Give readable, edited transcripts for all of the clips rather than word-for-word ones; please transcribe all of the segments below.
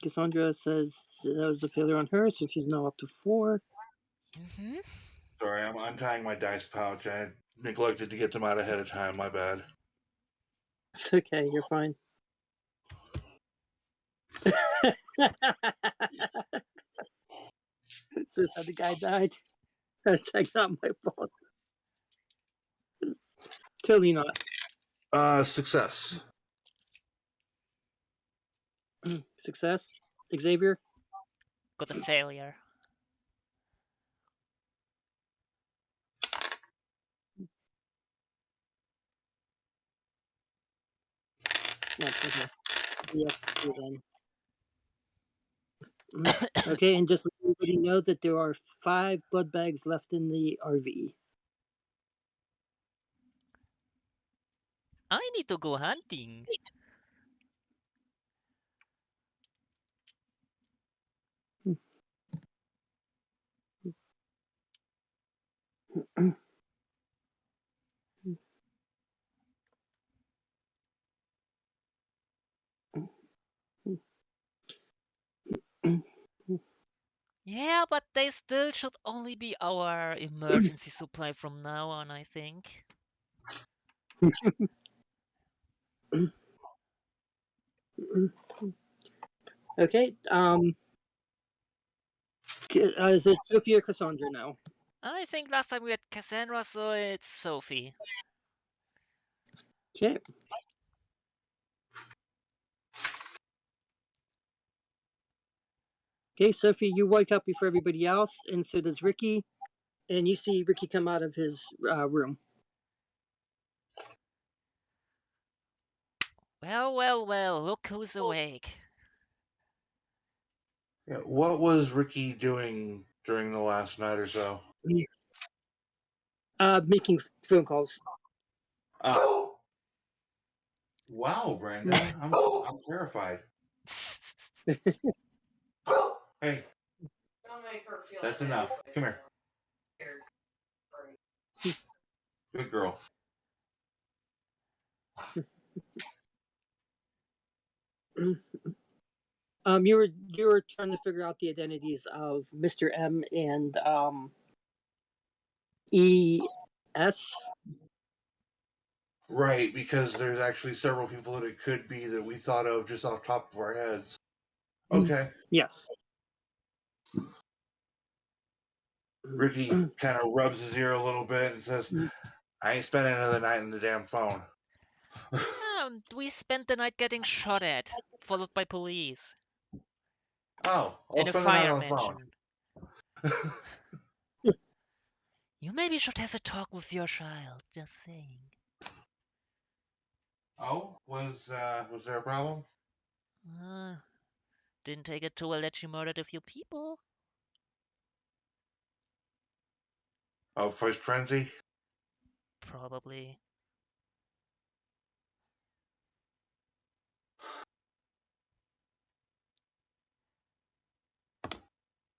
Cassandra says that was a failure on her, so she's now up to 4. Mm-hmm. Sorry, I'm untying my dice pouch. I neglected to get them out ahead of time. My bad. It's okay, you're fine. So how the guy died. That's not my fault. Totally not. Success. Success. Xavier. Got a failure. That's okay. Yep, then. Okay, and just let everybody know that there are 5 blood bags left in the RV. I need to go hunting. Yeah, but they still should only be our emergency supply from now on, I think. Okay, is it Sophie or Cassandra now? I think last time we had Cassandra, so it's Sophie. Okay. Okay, Sophie, you wake up before everybody else, and so does Ricky. And you see Ricky come out of his room. Well, look who's awake. Yeah, what was Ricky doing during the last night or so? Making phone calls. Wow, Brenda, I'm terrified. Hey, that's enough. Come here. Good girl. You were trying to figure out the identities of Mr. M and ES. Right, because there's actually several people that it could be that we thought of just off the top of our heads. Okay. Yes. Ricky kind of rubs his ear a little bit and says, I ain't spending another night in the damn phone. We spent the night getting shot at, followed by police. Oh, I'll In a spend the night fire on the phone. mansion. You maybe should have a talk with your child, just saying. Oh, was there a problem? Didn't take it too well that she murdered a few people. Oh, first frenzy? Probably.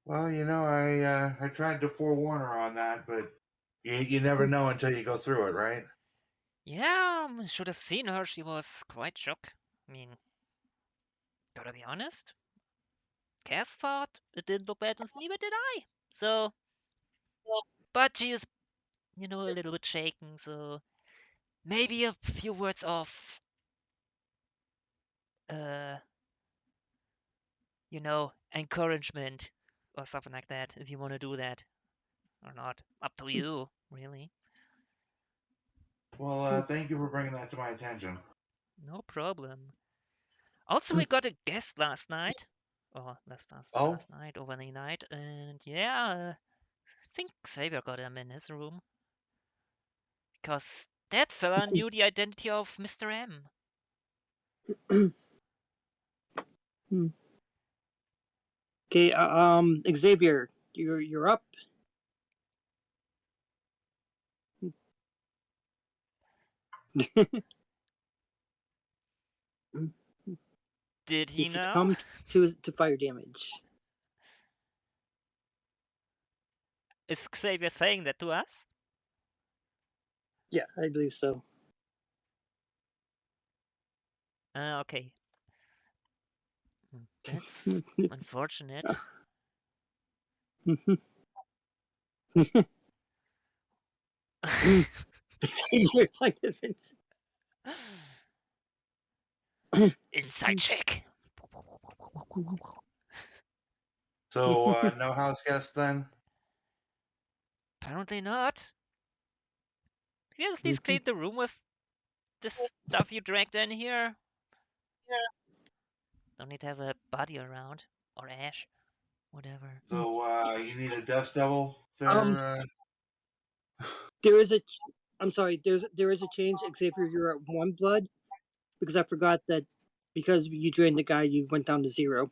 Well, I tried to forewarn her on that, but you never know until you go through it, right? Yeah, should have seen her. She was quite shocked. I mean, gotta be honest. Cass thought it didn't look bad, and neither did I. So, but she is, a little bit shaken. So maybe a few words of, uh, encouragement or something like that. If you want to do that or not, up to you, really. Well, thank you for bringing that to my attention. No problem. Also, we got a guest last night. Or Oh, last night, over the night. And yeah, I think Xavier got him in his room. Because that fella knew the identity of Mr. M. Okay, Xavier, you're up. Did He he know? succumbed to fire damage. Is Xavier saying that to us? Yeah, I believe so. Okay. That's unfortunate. You're like Vince. Inside check. So no house guests then? Apparently not. Can you at least clean the room with the stuff you dragged in here? Don't need to have a body around. Or ash. Whatever. So you need a dust devil Um, there? There is a. I'm sorry. There is a change. Xavier, you're at 1 blood because I forgot that because you drained the guy, you went down to 0.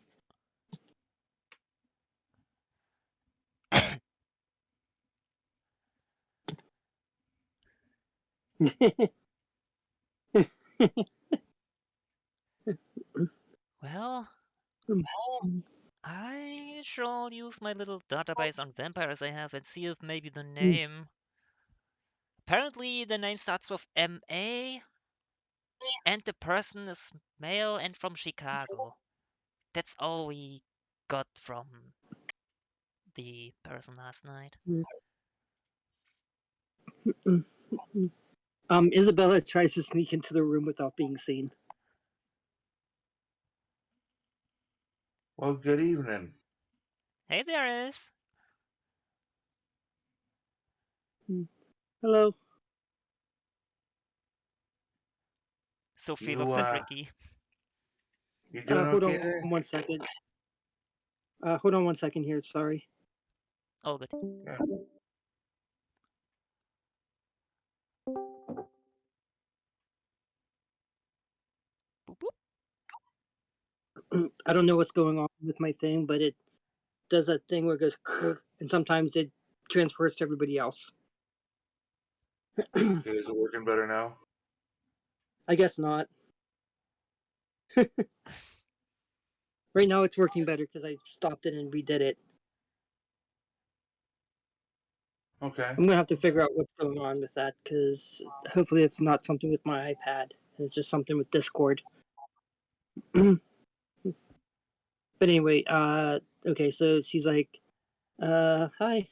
Well, I shall use my little database on vampires I have and see if maybe the name. Apparently, the name starts with M.A. and the person is male and from Chicago. That's all we got from the person last night. Isabella tries to sneak into the room without being seen. Well, good evening. Hey there is. Hello. Sophie You looks at Ricky. you doing Hold okay on there? 1 second. Hold on 1 second here. Sorry. Oh, good. Yeah. Boop, boop. I don't know what's going on with my thing, but it does a thing where it goes, and sometimes it transfers to everybody else. Okay, is it working better now? I guess not. Right now it's working better because I stopped it and redid it. Okay. I'm gonna have to figure out what's going on with that because hopefully it's not something with my iPad. It's just something with Discord. But anyway, okay, so she's like, hi.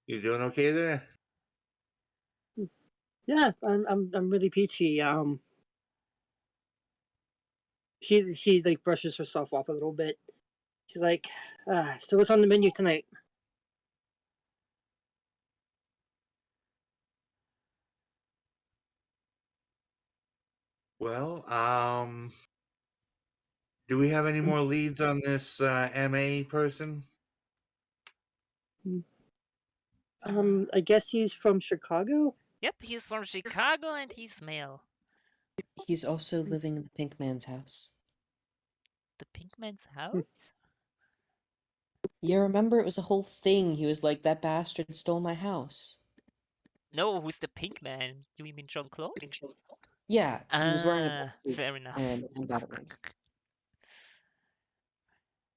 You doing okay there? Yeah, I'm really peachy. She like brushes herself off a little bit. She's like, so what's on the menu tonight? Well, do we have any more leads on this MA person? I guess he's from Chicago. Yep, he's from Chicago and he's male. He's also living in the Pink Man's house. The Pink Man's house? Yeah, remember it was a whole thing. He was like, that bastard stole my house. No, who's the Pink Man? You mean Jean-Claude? Yeah, he was wearing a black suit Fair enough. and battle rings.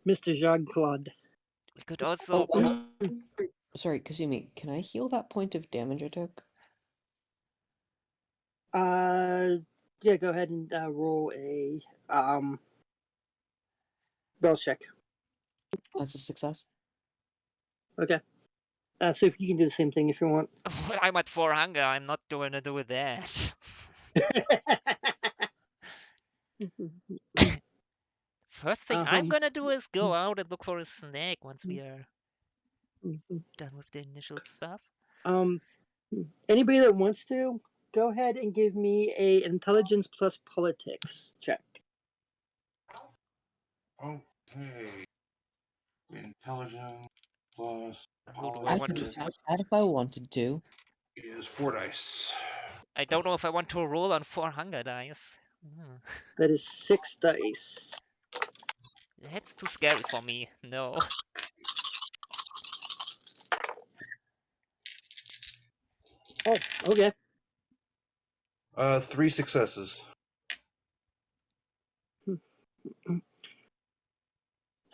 Mr. Jean Claude. We could also. Oh, sorry, Kazumi, can I heal that point of damage I took? Yeah, go ahead and roll a spell check. That's a success. Okay. So if you can do the same thing if you want. I'm at 4 hunger. I'm not going to do that. First thing I'm gonna do is go out and look for a snack once we are done with the initial stuff. Anybody that wants to, go ahead and give me a intelligence plus politics check. Okay. Intelligence plus Who do I I want could to? pass that if I wanted to. is 4 dice. I don't know if I want to roll on 4 hunger dice. That is 6 dice. That's too scary for me. No. Oh, okay. 3 successes.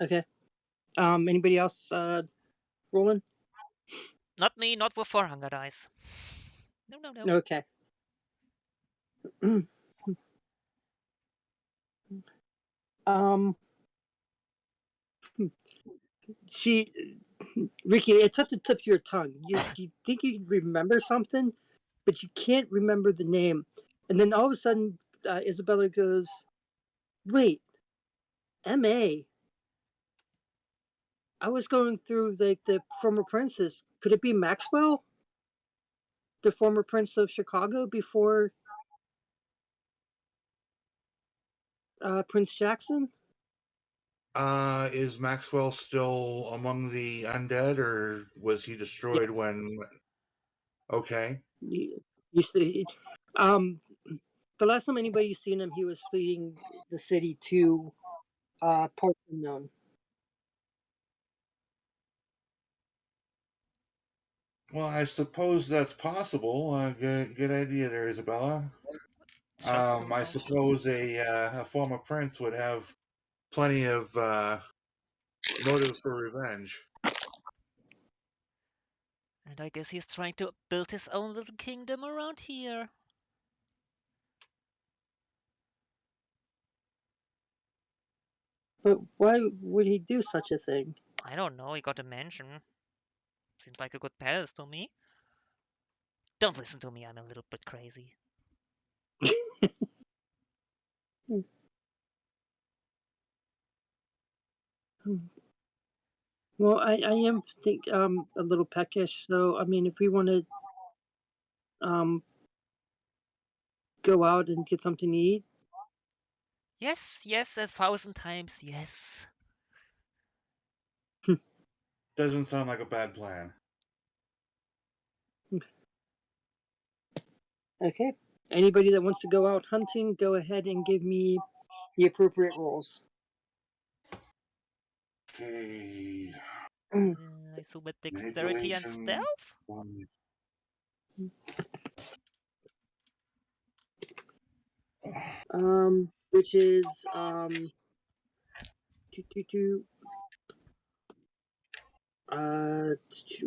Okay. Anybody else rolling? Not me, not with 4 hunger dice. No. Okay. She, Ricky, it's at the tip of your tongue. You think you can remember something, but you can't remember the name. And then all of a sudden, Isabella goes, "Wait, M.A. I was going through the former princes. Could it be Maxwell, the former prince of Chicago before Prince Jackson?" Is Maxwell still among the undead, or was he destroyed Yes. when? Okay. You see, the last time anybody's seen him, he was fleeing the city to Port Unknown. Well, I suppose that's possible. Good idea there, Isabella. Sure, I sounds good. suppose a former prince would have plenty of motives for revenge. And I guess he's trying to build his own little kingdom around here. But why would he do such a thing? I don't know, he got a mansion. Seems like a good palace to me. Don't listen to me, I'm a little bit crazy. Well, I am a little peckish, so I mean, if we want to go out and get something to eat, Yes, yes, 1,000 times yes. Doesn't sound like a bad plan. okay. Anybody that wants to go out hunting, go ahead and give me the appropriate rolls. Okay. I assume with dexterity and Manipulation. stealth? Which is uh,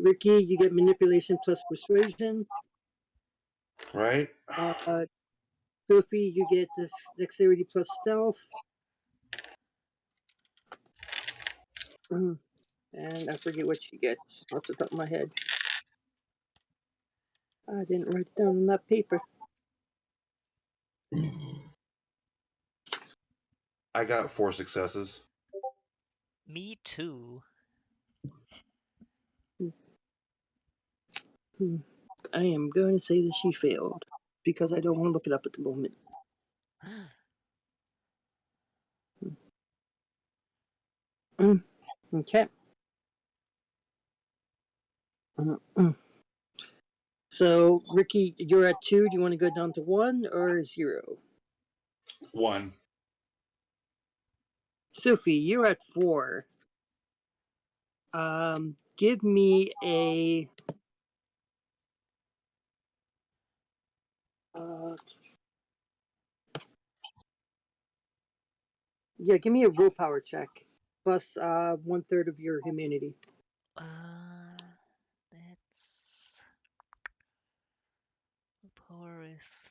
Ricky, you get manipulation plus persuasion. Right. Sophie, you get this dexterity plus stealth. And I forget what she gets off the top of my head. I didn't write it down on that paper. I got 4 successes. Me too. I am going to say that she failed because I don't want to look it up at the moment. Okay. So, Ricky, you're at 2. Do you want to go down to 1 or 0? 1. Sophie, you're at 4. Give me a. Yeah, give me a willpower check plus 1/3 of your humanity. That's power is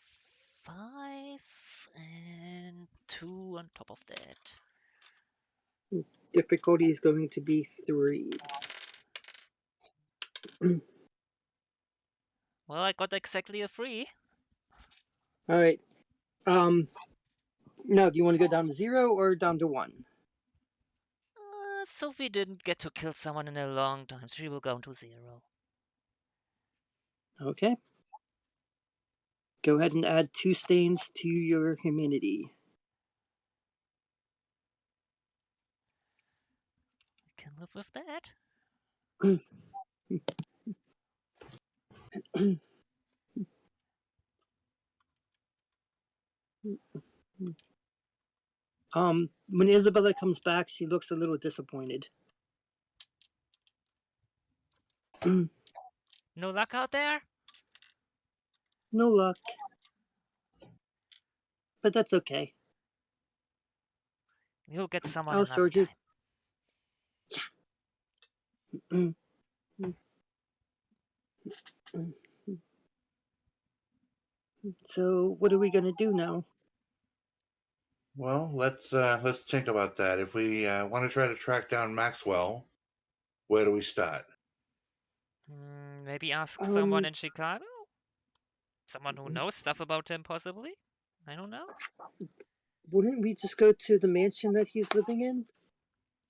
5 and 2 on top of that. Difficulty is going to be 3. Well, I got exactly a 3. All right. No, do you want to go down to 0 or down to 1? Sophie didn't get to kill someone in a long time, so she will go to 0. Okay. Go ahead and add 2 stains to your humanity. I can live with that. When Isabella comes back, she looks a little disappointed. No luck out there? No luck. But that's okay. You'll get someone I'll another sort you. time. So, what are we going to do now? Well, let's think about that. If we want to try to track down Maxwell, where do we start? Maybe ask Um, someone in Chicago? Someone who knows stuff about him, possibly? I don't know. Wouldn't we just go to the mansion that he's living in?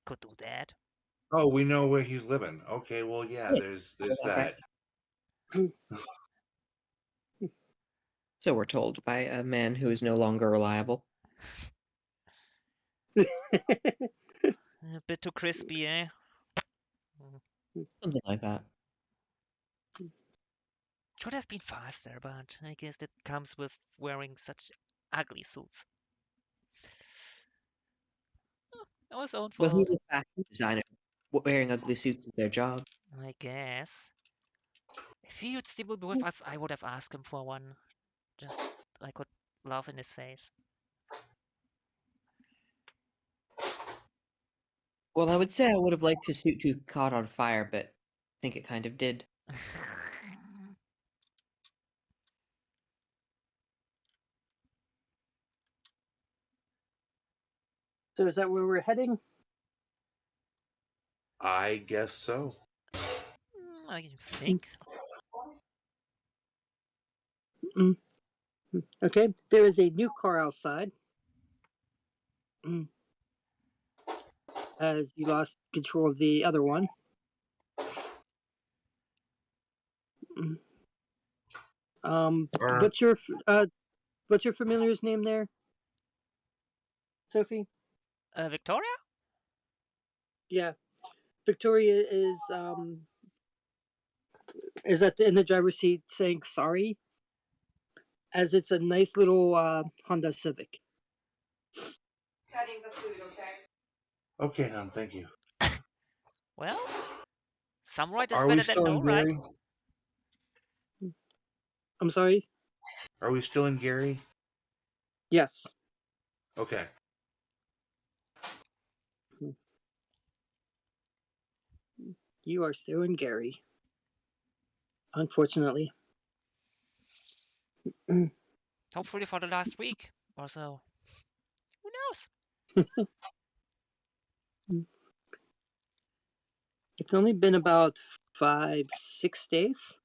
Could do that. Oh, we know where he's living. Okay, well, yeah, Yeah. there's Okay. that. So we're told by a man who is no longer reliable. A bit too crispy, eh? Something like that. Should have been faster, but I guess that comes with wearing such ugly suits. That was own Well, fault, he's a fashion designer. Wearing ugly suits is their job. I guess. If he would still be with us, I would have asked him for one. Just I could laugh in his face. Well, I would say I would have liked his suit to have caught on fire, but I think it kind of did. So is that where we're heading? I guess so. I think. Okay, there is a new car outside. As you lost control of the other one. Or What's your familiar's name there, Sophie? Victoria? Yeah, Victoria is in the driver's seat saying sorry, as it's a nice little Honda Civic. Cutting the food, okay? okay, hon, thank you. Well, some right is Are we better than still no in right. Gary? I'm sorry. Are we still in Gary? Yes. Okay. You are still in Gary. Unfortunately. Hopefully for the last week or so. Who knows? It's only been about 5-6 days.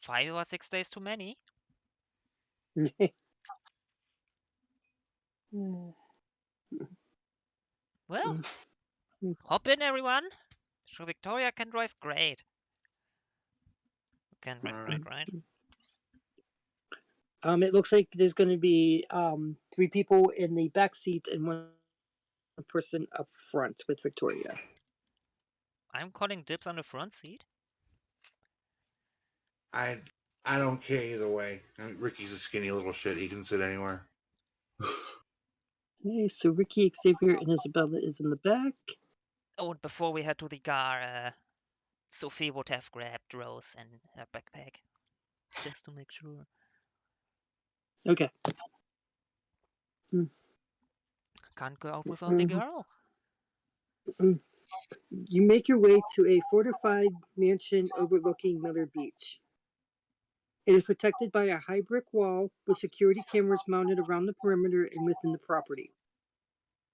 5 or 6 days too many. Well, hop in, everyone. So Victoria can drive great. Can drive great, right? It looks like there's going to be 3 people in the back seat and one person up front with Victoria. I'm calling dibs on the front seat. I don't care either way. I mean, Ricky's a skinny little shit. He can sit anywhere. Okay, so Ricky, Xavier, and Isabella is in the back. Oh, and before we head to the car, Sophie would have grabbed Rose and her backpack. Just to make sure. Okay. Can't go out without the girl. You make your way to a fortified mansion overlooking Miller Beach. It is protected by a high brick wall with security cameras mounted around the perimeter and within the property.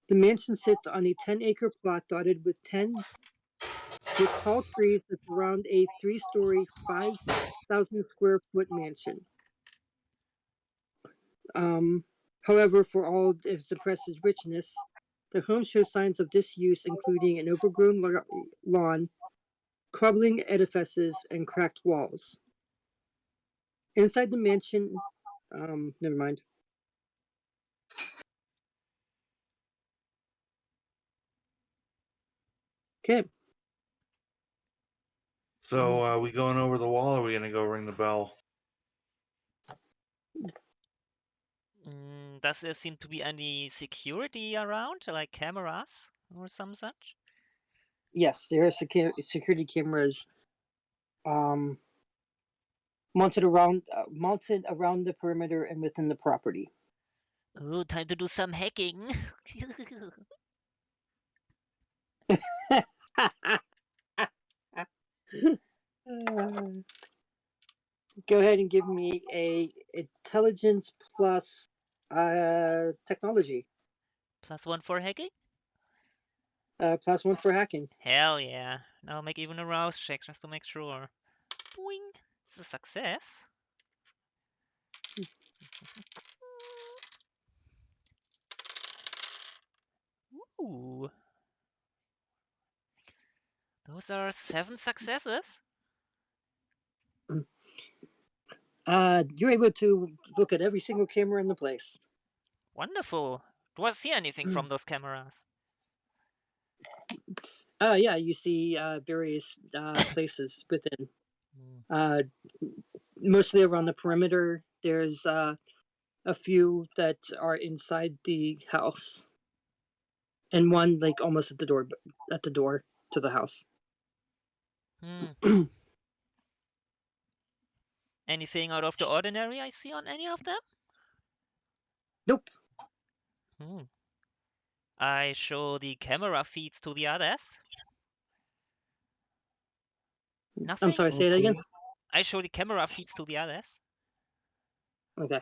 The mansion sits on a 10-acre plot dotted with tall trees that surround a 3-story, 5,000 square foot mansion. However, for all of its impressive richness, the home shows signs of disuse, including an overgrown lawn, crumbling edifices, and cracked walls. Inside the mansion, never mind. Okay. So, are we going over the wall or are we going to go ring the bell? Does there seem to be any security around, like cameras or some such? Yes, there are security cameras mounted around the perimeter and within the property. Oh, time to do some hacking. Go ahead and give me a intelligence plus Technology. +1 for hacking? +1 for hacking. Hell yeah. I'll make even a rouse check just to make sure. Boing. It's a success. Ooh. Those are 7 successes. You're able to look at every single camera in the place. Wonderful. Do I see anything from those cameras? Yeah, you see various places within. Mostly around the perimeter. There's a few that are inside the house, and one like almost at the door to the house. Anything out of the ordinary I see on any of them? Nope. I show the camera feeds to the others. Nothing? I'm sorry, say that again. I show the camera feeds to the others. Okay.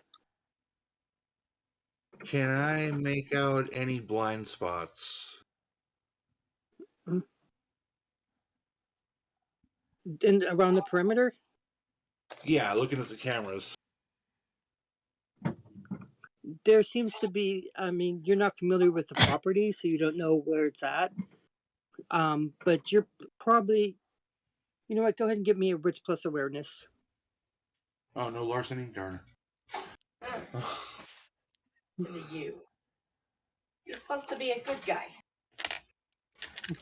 Can I make out any blind spots? And around the perimeter? Yeah, looking at the cameras. There seems to be, I mean, you're not familiar with the property, so you don't know where it's at. But you're probably, you know what, go ahead and give me a Wits plus awareness. Oh, no larceny? Darn. To you. You're supposed to be a good guy.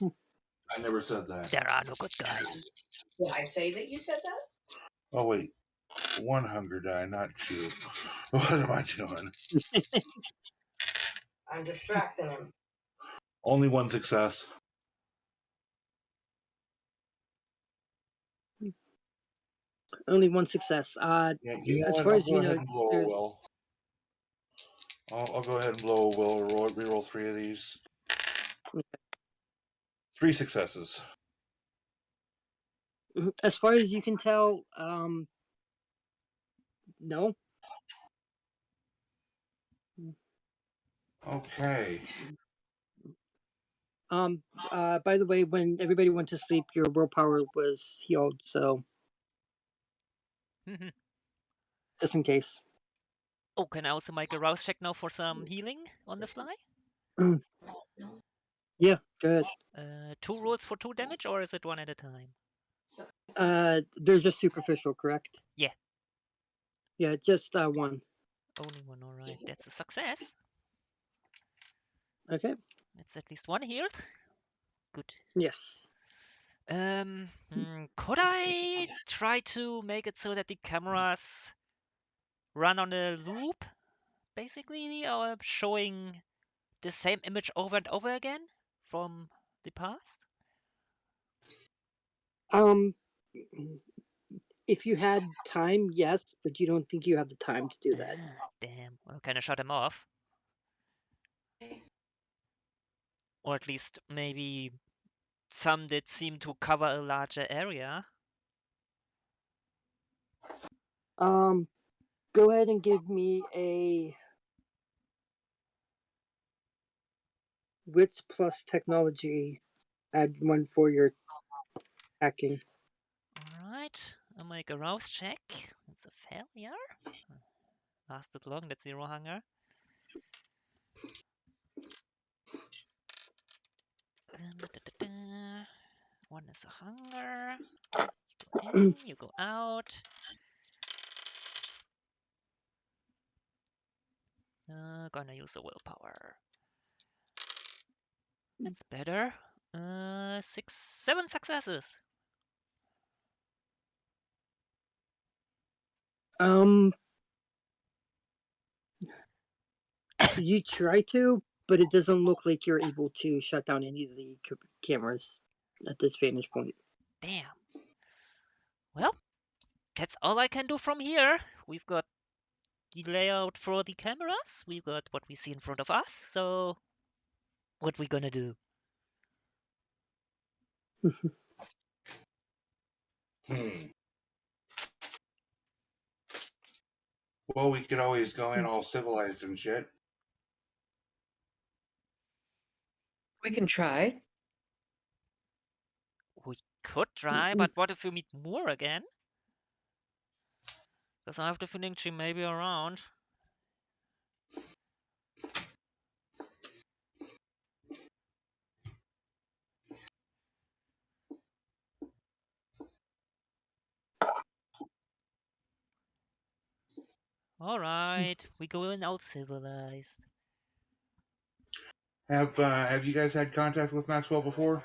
I never said that. There are no good guys. Did I say that you said that? Oh, wait. 1 hunger die, not 2. What am I doing? I'm distracting him. Only 1 success. Only 1 success. Yeah, you know as what? far I'll as go you ahead know, and blow a there's will. I'll go ahead and blow a will. Reroll 3 of these. 3 successes. as far as you can tell, no. Okay. By the way, when everybody went to sleep, your willpower was healed, so just in case. Oh, can I also make a rouse check now for some healing on the fly? Yeah, good. 2 rolls for 2 damage, or is it 1 at a time? They're just superficial, correct? Yeah. Yeah, just 1. Only 1, alright. That's a success. Okay. That's at least 1 healed. Good. Yes. Could I try to make it so that the cameras run on a loop, basically, or showing the same image over and over again from the past? If you had time, yes, but you don't think you have the time to do that. Damn. Well, can I shut them off? Or at least maybe some that seem to cover a larger area. Go ahead and give me a Wits plus technology. Add 1 for your hacking. Alright. I'll make a rouse check. It's a failure. Lasted long, that's 0 hunger. One is a hunger. You go in, you go out. Gonna use a willpower. That's better. 7 successes. You try to, but it doesn't look like you're able to shut down any of the cameras at this vantage point. Damn. Well, that's all I can do from here. We've got the layout for the cameras. We've got what we see in front of us. So, what we gonna do? Well, we could always go in all civilized and shit. We can try. We could try, but what if we meet Moore again? Because I have the feeling she may be around. Alright, we go in all civilized. Have you guys had contact with Maxwell before?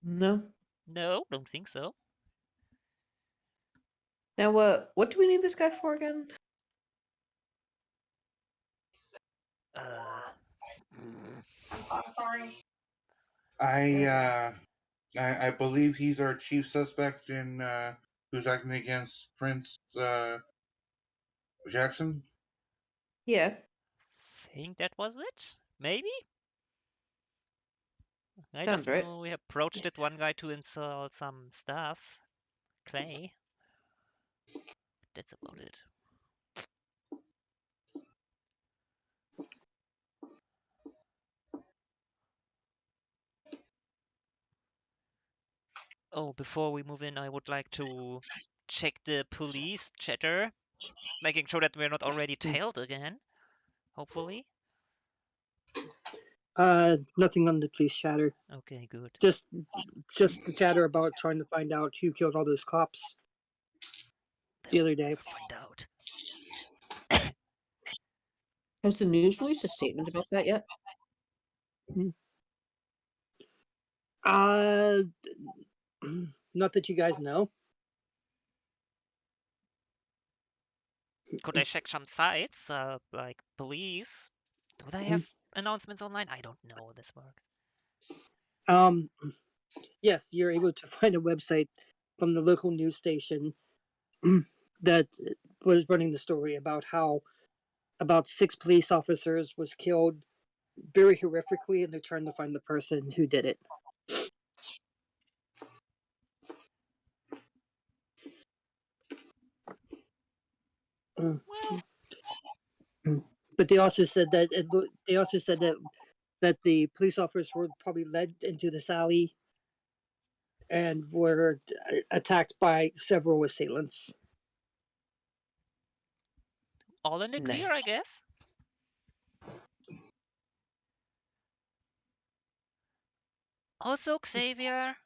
No. No, don't think so. Now, what do we need this guy for again? I'm sorry. I believe he's our chief suspect in who's acting against Prince Jackson. Yeah. Think that was it? Maybe? I Sounds just right. know we approached Yes. it one guy to install some stuff. Clay. That's about it. Oh, before we move in, I would like to check the police chatter, making sure that we're not already tailed again. Hopefully. Nothing on the police chatter. Okay, good. Just the chatter about trying to find out who killed all those cops the other day. Never find out. Has the news released a statement about that yet? Not that you guys know. Could I check some sites, like police? Do they have announcements online? I don't know how this works. Yes, you're able to find a website from the local news station that was running the story about how about 6 police officers was killed very horrifically, and they're trying to find the person who did it. Well, But they also said that that the police officers were probably led into this alley and were attacked by several assailants. all in the Nice. clear, I guess. Also, Xavier,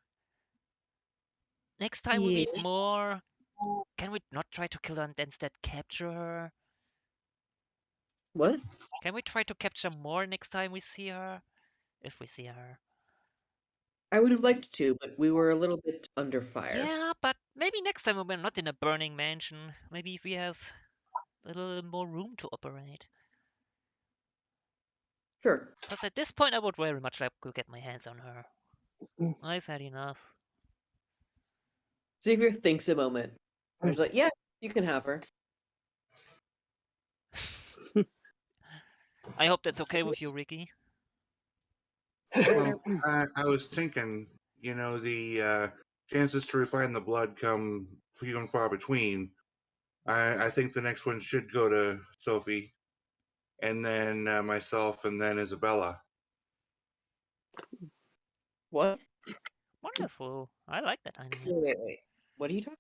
next time we Yeah. meet more, can we not try to kill her and instead capture her? What? Can we try to capture more next time we see her? If we see her. I would have liked to, but we were a little bit under fire. Yeah, but maybe next time when we're not in a burning mansion, maybe if we have a little more room to operate. Sure. Because at this point, I would very much like to get my hands on her. I've had enough. Xavier thinks a moment. I was like, yeah, you can have her. I hope that's okay with you, Ricky. Well, I was thinking, the chances to refine the blood come few and far between. I think the next one should go to Sophie, and then myself, and then Isabella. What? Wonderful. I like that idea. Wait. What are you talking?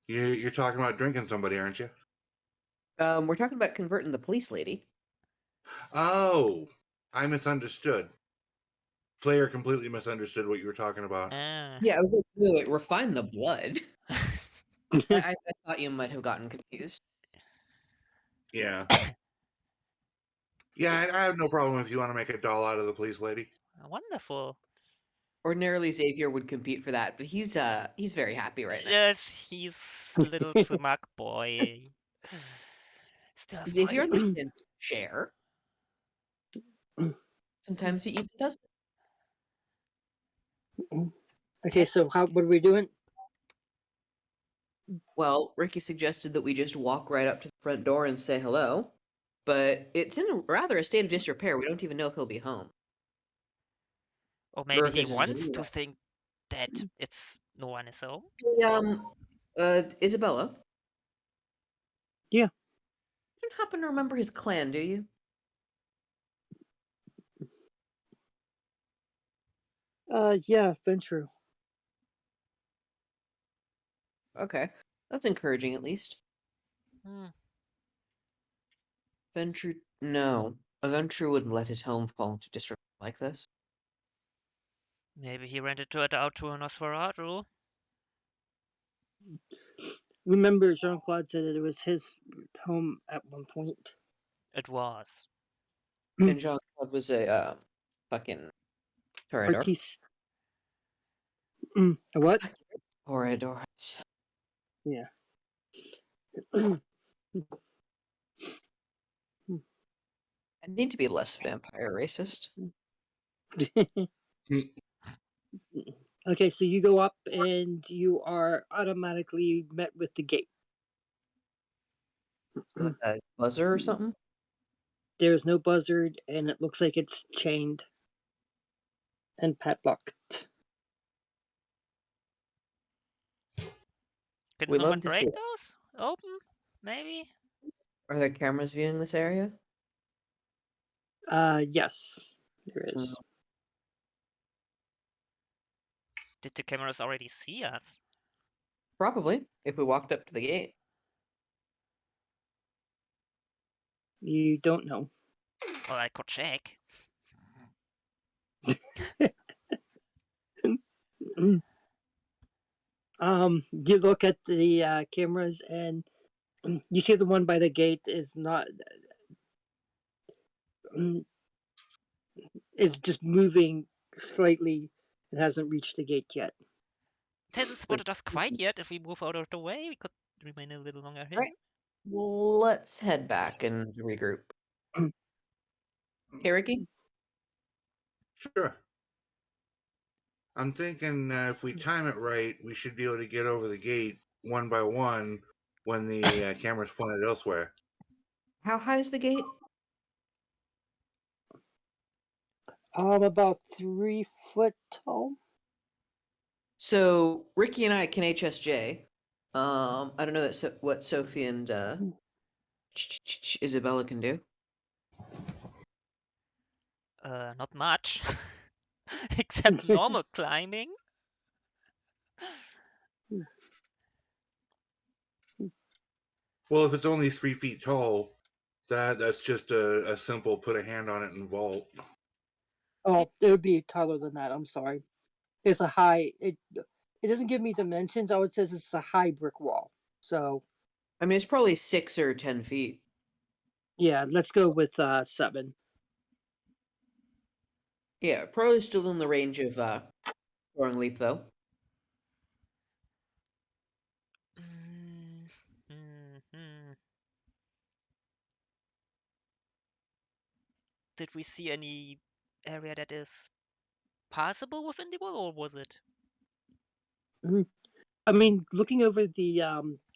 You're talking about drinking somebody, aren't you? We're talking about converting the police lady. Oh, I misunderstood. Player completely misunderstood what you were talking about. Yeah, I was like, wait, refine the blood. I thought you might have gotten confused. Yeah. Yeah, I have no problem if you want to make a doll out of the police lady. Wonderful. Ordinarily, Xavier would compete for that, but he's very happy right now. Yes, he's a little smug boy. Still Xavier fine. understands share. Sometimes he even does. Okay, so what are we doing? Well, Ricky suggested that we just walk right up to the front door and say hello, but it's in a state of disrepair. We don't even know if he'll be home. Or Or maybe if he this is wants new. to think that no one is home. Isabella? Yeah. You don't happen to remember his clan, do you? Yeah, Ventrue. Okay. That's encouraging, at least. Hmm. Ventrue... No. A Ventrue wouldn't let his home fall into disrepair like this. Maybe he rented it out to an Nosferatu. Remember, Jean Claude said that it was his home at one point. It was. And Jean-Claude was a, fucking... Toreador. Artiste. A what? Toreador. Yeah. I need to be less vampire racist. Okay, so you go up and you are automatically met with the gate. A buzzer or something? There's no buzzard, and it looks like it's chained and padlocked. Can We love someone to break see it. those? Open? Maybe? Are there cameras viewing this area? Yes, there is. Did the cameras already see us? Probably, if we walked up to the gate. You don't know. Well, I could check. You look at the cameras, and you see the one by the gate is not is just moving slightly. It hasn't reached the gate yet. It hasn't spotted us quite yet. If we move out of the way, we could remain a little longer here. Right. Let's head back and regroup. Hey, Ricky? Sure. I'm thinking if we time it right, we should be able to get over the gate one by one when the camera's pointed elsewhere. How high is the gate? About 3 foot tall. So Ricky and I can HSJ. I don't know what Sophie and Isabella can do. Not much. Except normal climbing. Well, if it's only 3 feet tall, that's just a simple put a hand on it and vault. Oh, it would be taller than that. I'm sorry. It's a high. It doesn't give me dimensions. All it says it's a high brick wall. So I mean, it's probably 6 or 10 feet. yeah, let's go with 7. Yeah, probably still in the range of throwing leap though. Did we see any area that is passable within the wall, or was it? I mean, looking over the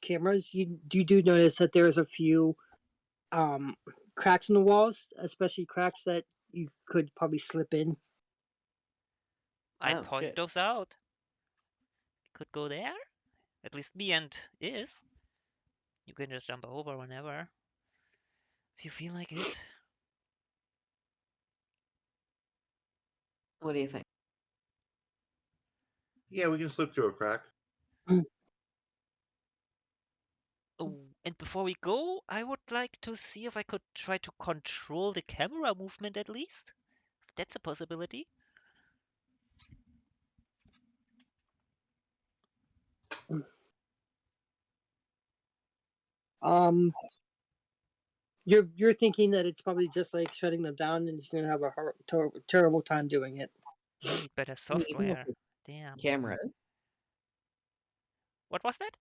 cameras, you do notice that there's a few cracks in the walls, especially cracks that you could probably slip in. I Oh, point shit. those out. Could go there. At least me and Is. You can just jump over whenever. If you feel like it. What do you think? Yeah, we can slip through a crack. Oh, and before we go, I would like to see if I could try to control the camera movement at least. That's a possibility. Um, you're thinking that it's probably just like shutting them down, and you're gonna have a terrible time doing it. We need better I mean, you can software. also Damn. cameras. What was that?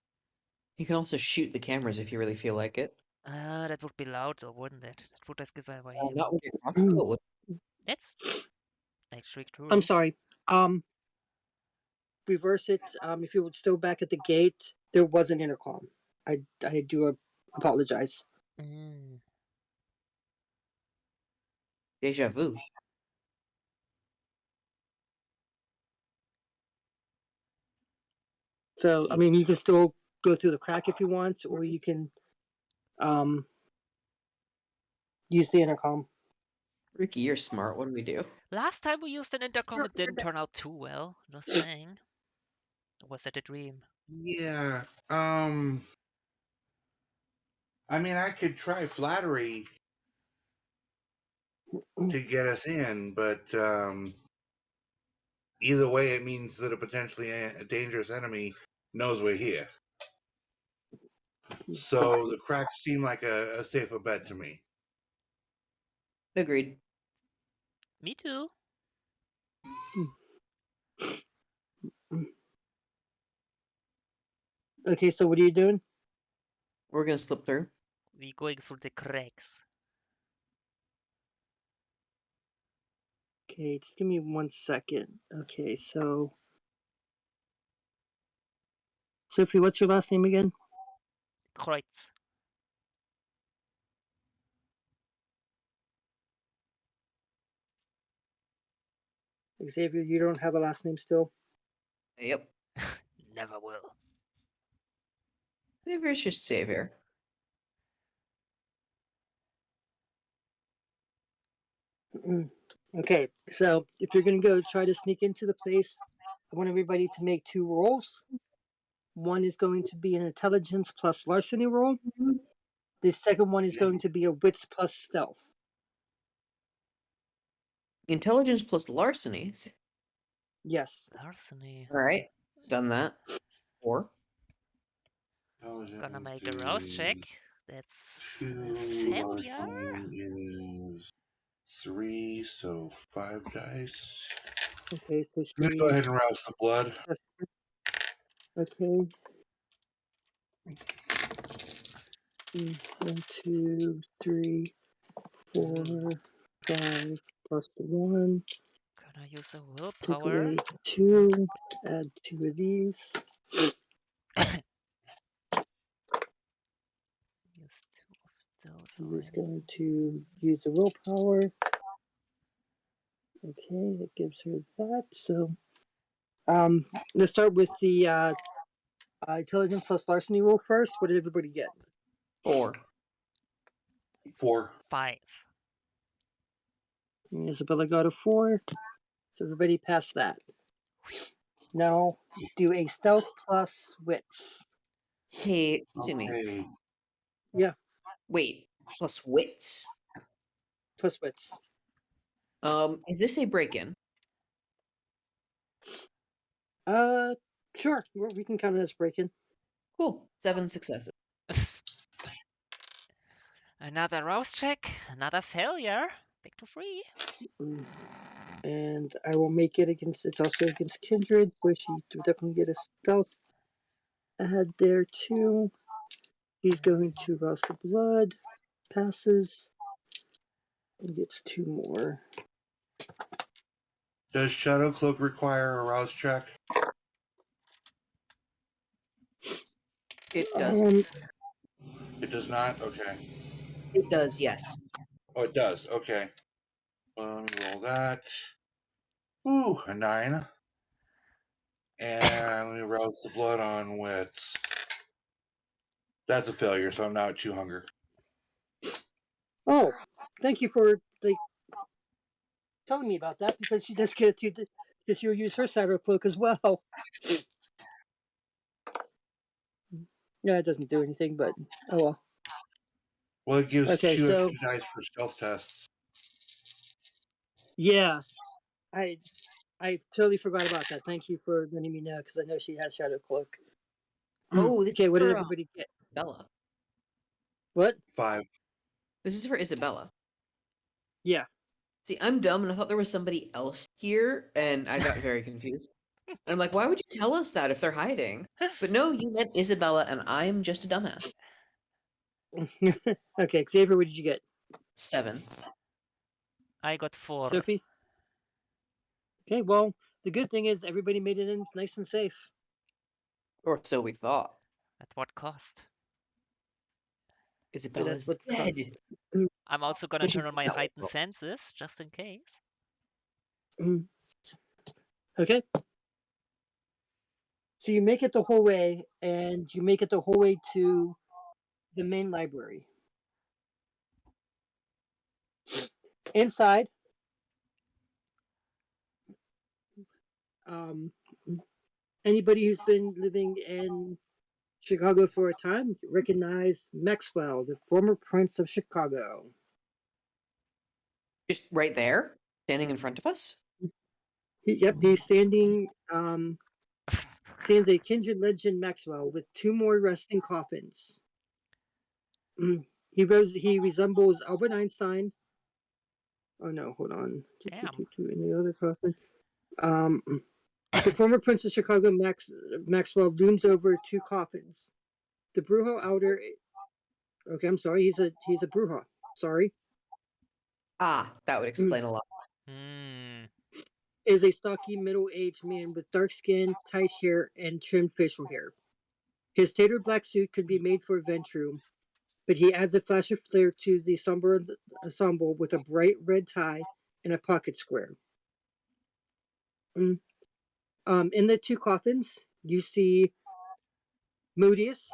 You can also shoot the cameras if you really feel like it. That would be loud though, wouldn't it? That would just give away. Not with your crossbow. That's actually true. I'm sorry. Reverse it. If you would still back at the gate, there was an intercom. I do apologize. Mm. Deja vu. So I mean, you can still go through the crack if you want, or you can use the intercom. Ricky, you're smart. What do we do? Last time we used an intercom, it didn't turn out too well. Just saying. Or was that a dream? Yeah. I mean, I could try flattery to get us in, but either way, it means that a potentially a dangerous enemy knows we're here. So the cracks seem like a safer bet to me. Agreed. Me too. Okay, so what are you doing? We're gonna slip through. We going through the cracks. Okay, just give me 1 second. Okay, so Sophie, what's your last name again? Kreuz. Xavier, you don't have a last name still? Yep. Never will. Xavier's just Xavier. Okay, so if you're going to go try to sneak into the place, I want everybody to make 2 rolls. One is going to be an intelligence plus larceny roll. The second one is going to be a wits plus stealth. Intelligence plus larceny. Yes. Larceny. All right. Done that. 4. Gonna make a rouse check. That's a 2 failure. larceny is 3, so 5 dice. Okay, so I'm gonna go ahead and rouse the blood. Okay. 1, 2, 3, 4, 5 plus 1. Gonna use a Take willpower. away 2. Add 2 of these. Use 2 of those. He's going to use a willpower. Okay, that gives her that. So, let's start with the intelligence plus larceny roll first. What did everybody get? 4. 4. 5. And Isabella got a 4. So everybody passed that. Now do a stealth plus wits. Hey, Sumi. Okay. Yeah, Wait. Plus wits. plus wits. Is this a break-in? Sure. We can count it as break-in. Cool. 7 successes. Another rouse check. Another failure. Back to 3. And I will make it against. It's also against Kindred, so she will definitely get a stealth ahead there too. He's going to rouse the blood. Passes. And gets 2 more. Does Shadow Cloak require a rouse check? It does. It does not? Okay. It does, yes. Oh, it does. Okay. Well, let me roll that. Ooh, a 9. And let me rouse the blood on wits. That's a failure, so I'm now at 2 hunger. Oh, thank you for telling me about that, because she does get to because she'll use her Shadow Cloak as well. Yeah, it doesn't do anything, but oh well. Well, it gives Okay, 2 so extra dice for stealth tests. yeah, I totally forgot about that. Thank you for letting me know, because I know she has Shadow Cloak. Oh, this Okay, what is did for, everybody get? Bella. What? 5. This is for Isabella. Yeah. See, I'm dumb, and I thought there was somebody else here, and I got very confused. And I'm like, why would you tell us that if they're hiding? But no, you meant Isabella, and I'm just a dumbass. Okay, Xavier, what did you get? 7. I got 4. Sophie? Okay, well, the good thing is everybody made it in nice and safe. Or so we thought. At what cost? Isabella's what's dead. I'm also gonna turn on my heightened senses, just in case. Okay. So you make it the whole way, and you make it the whole way to the main library. Inside, um, anybody who's been living in Chicago for a time recognize Maxwell, the former Prince of Chicago. Just right there, standing in front of us. He's standing. Stands a kindred legend Maxwell with two more resting coffins. He resembles Albert Einstein. Oh no, hold on. Damn. Any other coffin? The former Prince of Chicago Maxwell looms over two coffins. The Brujo outer. Okay, I'm sorry. He's a Brujo. Sorry. Ah, that would explain a lot. Hmm. Is a stocky middle-aged man with dark skin, tight hair, and trimmed facial hair. His tapered black suit could be made for a Ventru, but he adds a flash of flair to the somber ensemble with a bright red tie and a pocket square. In the two coffins, you see Modius,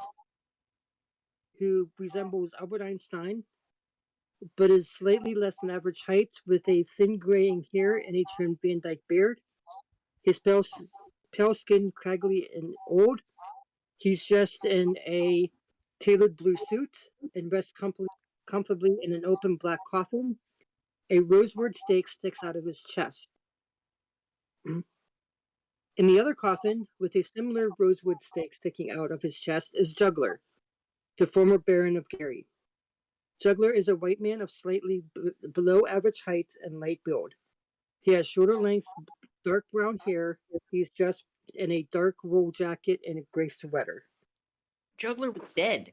who resembles Albert Einstein, but is slightly less than average height, with a thin graying hair and a trimmed Van Dyke beard. His pale skin, craggy and old. He's dressed in a tailored blue suit and rests comfortably in an open black coffin. A rosewood stake sticks out of his chest. In the other coffin, with a similar rosewood stake sticking out of his chest, is Juggler, the former Baron of Gary. Juggler is a white man of slightly below average height and light build. He has shoulder length, dark brown hair. He's dressed in a dark wool jacket and a gray sweater. Juggler was dead.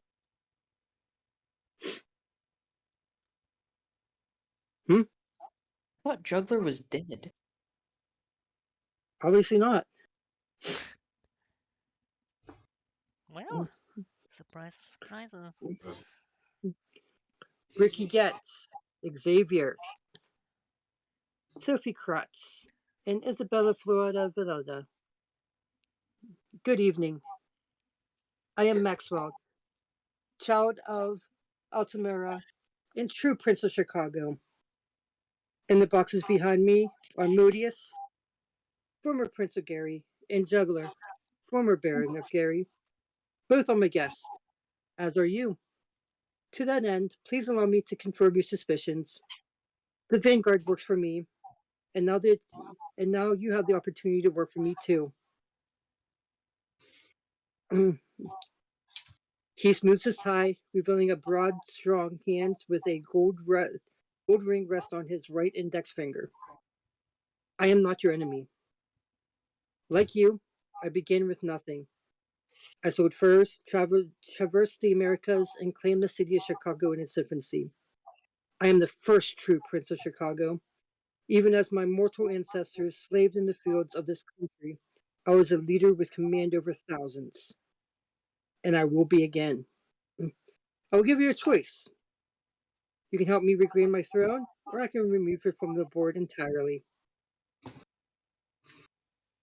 Hmm? I thought Juggler was dead. Obviously not. Well, surprises. Ricky Getz, Xavier, Sophie Krutz, and Isabella Florida Villada. Good evening. I am Maxwell, child of Altamira and true Prince of Chicago. In the boxes behind me are Modius, former Prince of Gary, and Juggler, former Baron of Gary. Both are my guests, as are you. To that end, please allow me to confirm your suspicions. The Vanguard works for me, and now you have the opportunity to work for me too. He smooths his tie, revealing a broad, strong hand with a gold ring rest on his right index finger. I am not your enemy. Like you, I began with nothing. I sold furs, traversed the Americas, and claimed the city of Chicago in its infancy. I am the first true Prince of Chicago. Even as my mortal ancestors slaved in the fields of this country, I was a leader with command over thousands. And I will be again. I will give you a choice. You can help me regain my throne, or I can remove it from the board entirely.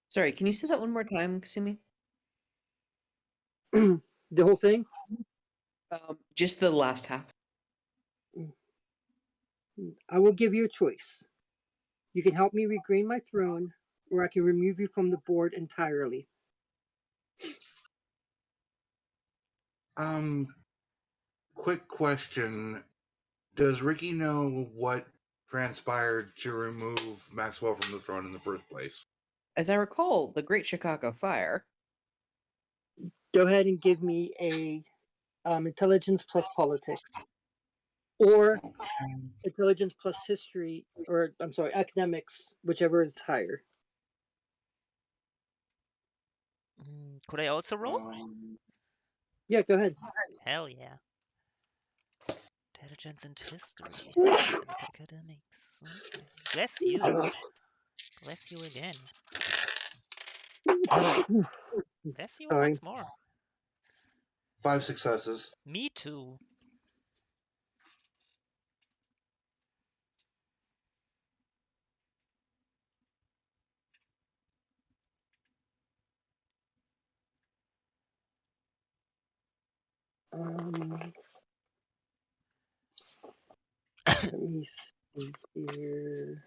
Sorry, can you say that one more time, Kasumi? The whole thing? Just the last half. I will give you a choice. You can help me regain my throne, or I can remove you from the board entirely. Quick question. Does Ricky know what transpired to remove Maxwell from the throne in the first place? As I recall, the Great Chicago Fire. Go ahead and give me a intelligence plus politics, or Okay. intelligence plus history, or I'm sorry, academics, whichever is higher. Could I also roll? Yeah, go ahead. Hell yeah. Intelligence and history. Academics. Okay. Bless you. Bless you again. Bless you Sorry. once more. 5 successes. Me too. Let me see here.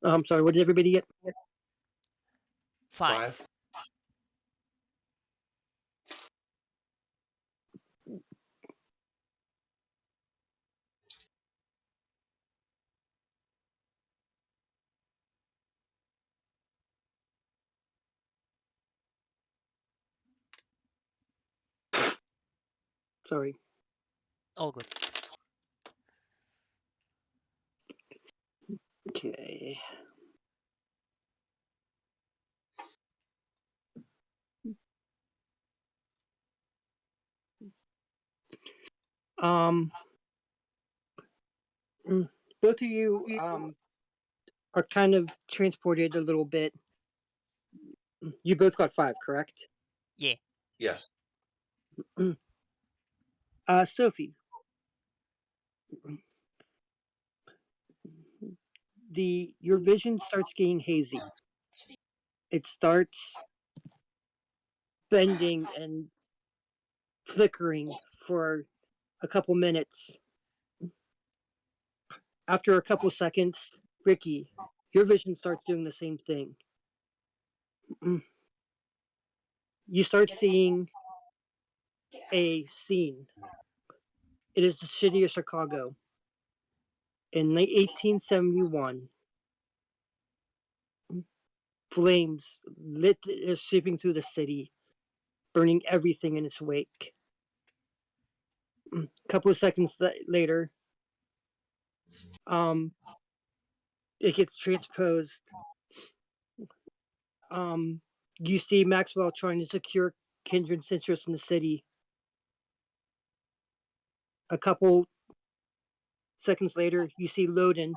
I'm sorry, what did everybody get? 5. Sorry. All good. Okay. Um, both of you are kind of transported a little bit. You both got 5, correct? Yeah. Yes. Sophie. Your vision starts getting hazy. It starts bending and flickering for a couple minutes. After a couple seconds, Ricky, your vision starts doing the same thing. You start seeing a scene. It is the city of Chicago. In 1871, flames lit is sweeping through the city, burning everything in its wake. A couple of seconds later, it gets transposed. You see Maxwell trying to secure Kindred's interest in the city. A couple seconds later, you see Loden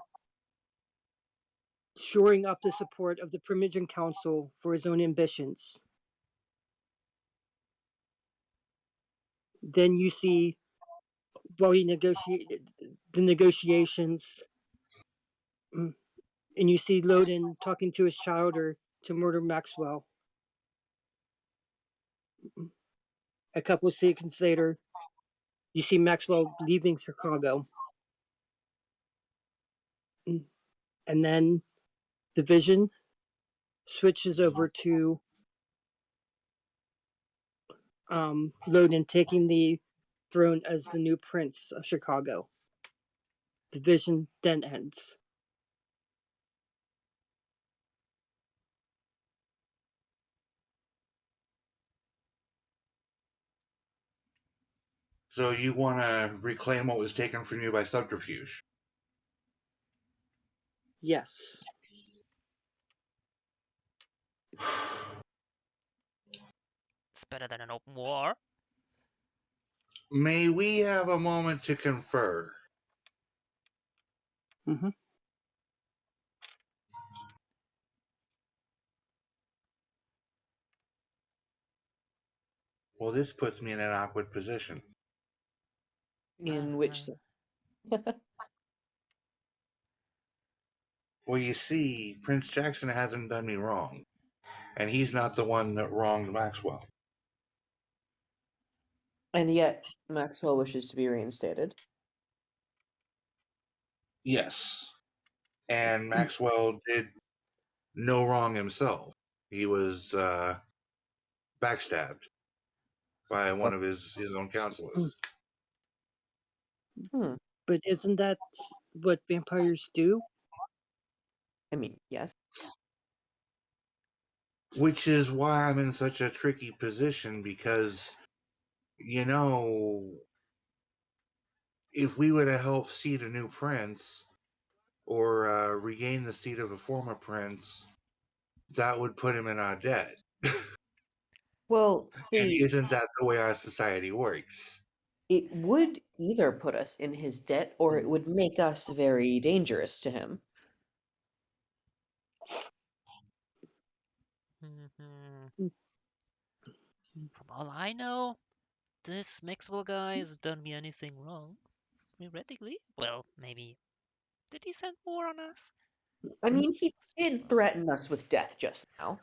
shoring up the support of the Primogen Council for his own ambitions. Then you see, while he negotiated the negotiations, and you see Loden talking to his childer to murder Maxwell. A couple of seconds later, you see Maxwell leaving Chicago. And then the vision switches over to Loden taking the throne as the new prince of Chicago. The vision then ends. So you want to reclaim what was taken from you by subterfuge? Yes. It's better than an open war. May we have a moment to confer? Mm-hmm. Well, this puts me in an awkward position. In which sense? Well, you see, Prince Jackson hasn't done me wrong, and he's not the one that wronged Maxwell. And yet, Maxwell wishes to be reinstated. Yes. And Maxwell did no wrong himself. He was backstabbed by one of his own counselors. But isn't that what vampires do? I mean, yes. Which is why I'm in such a tricky position because, you know, if we were to help seat a new prince or regain the seat of a former prince, that would put him in our debt. Well, And see, isn't that the way our society works? it would either put us in his debt or it would make us very dangerous to him. From all I know, this Maxwell guy hasn't done me anything wrong. Theoretically. Well, maybe. Did he send war on us? I mean, he did threaten us with death just now.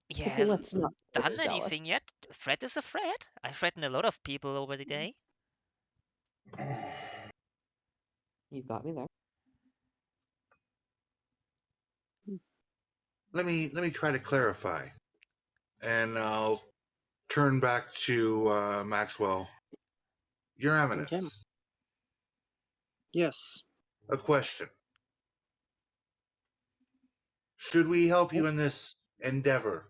He Okay, hasn't let's not be done overzealous. anything yet. A threat is a threat. I threatened a lot of people over the day. You got me there. Let me try to clarify, and I'll turn back to Maxwell. Your Eminence, Okay. Yes. a question. Should we help you in this endeavor,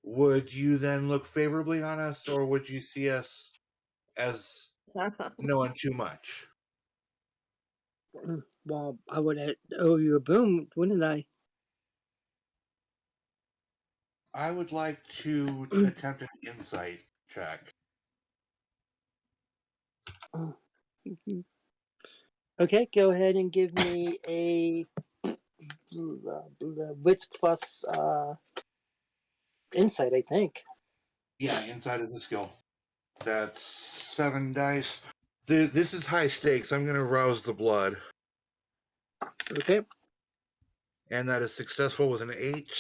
would you then look favorably on us, or would you see us as knowing too much? Well, I would owe you a boom, wouldn't I? I would like to attempt an insight check. Okay, go ahead and give me a wits plus insight, I think. Yeah, insight is a skill. That's 7 dice. This is high stakes. I'm going to rouse the blood. Okay. And that is successful with an 8.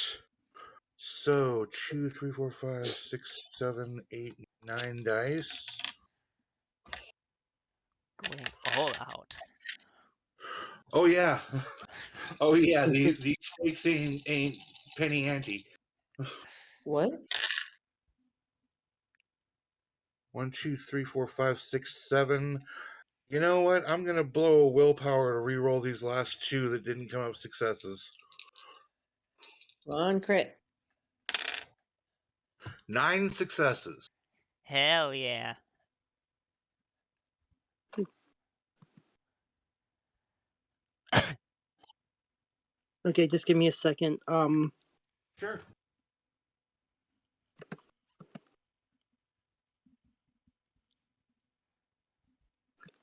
So 2, 3, 4, 5, 6, 7, 8, 9 dice. Going all out. Oh yeah. Oh yeah, these stakes ain't penny ante. What? 1, 2, 3, 4, 5, 6, 7. You know what? I'm gonna blow a willpower to re-roll these last 2 that didn't come up successes. One crit. 9 successes. Hell yeah. Okay, just give me a second. Sure.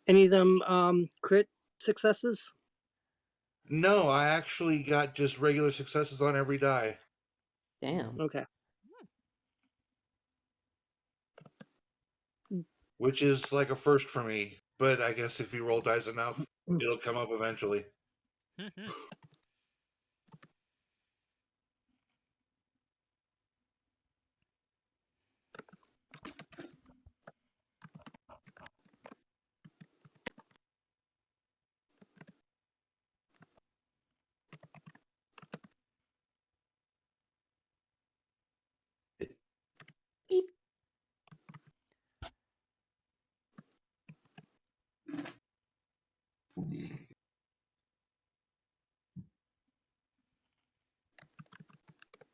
Any of them crit successes? No, I actually got just regular successes on every die, Damn. Okay. which is like a first for me. But I guess if you roll dice enough, it'll come up eventually. Beep.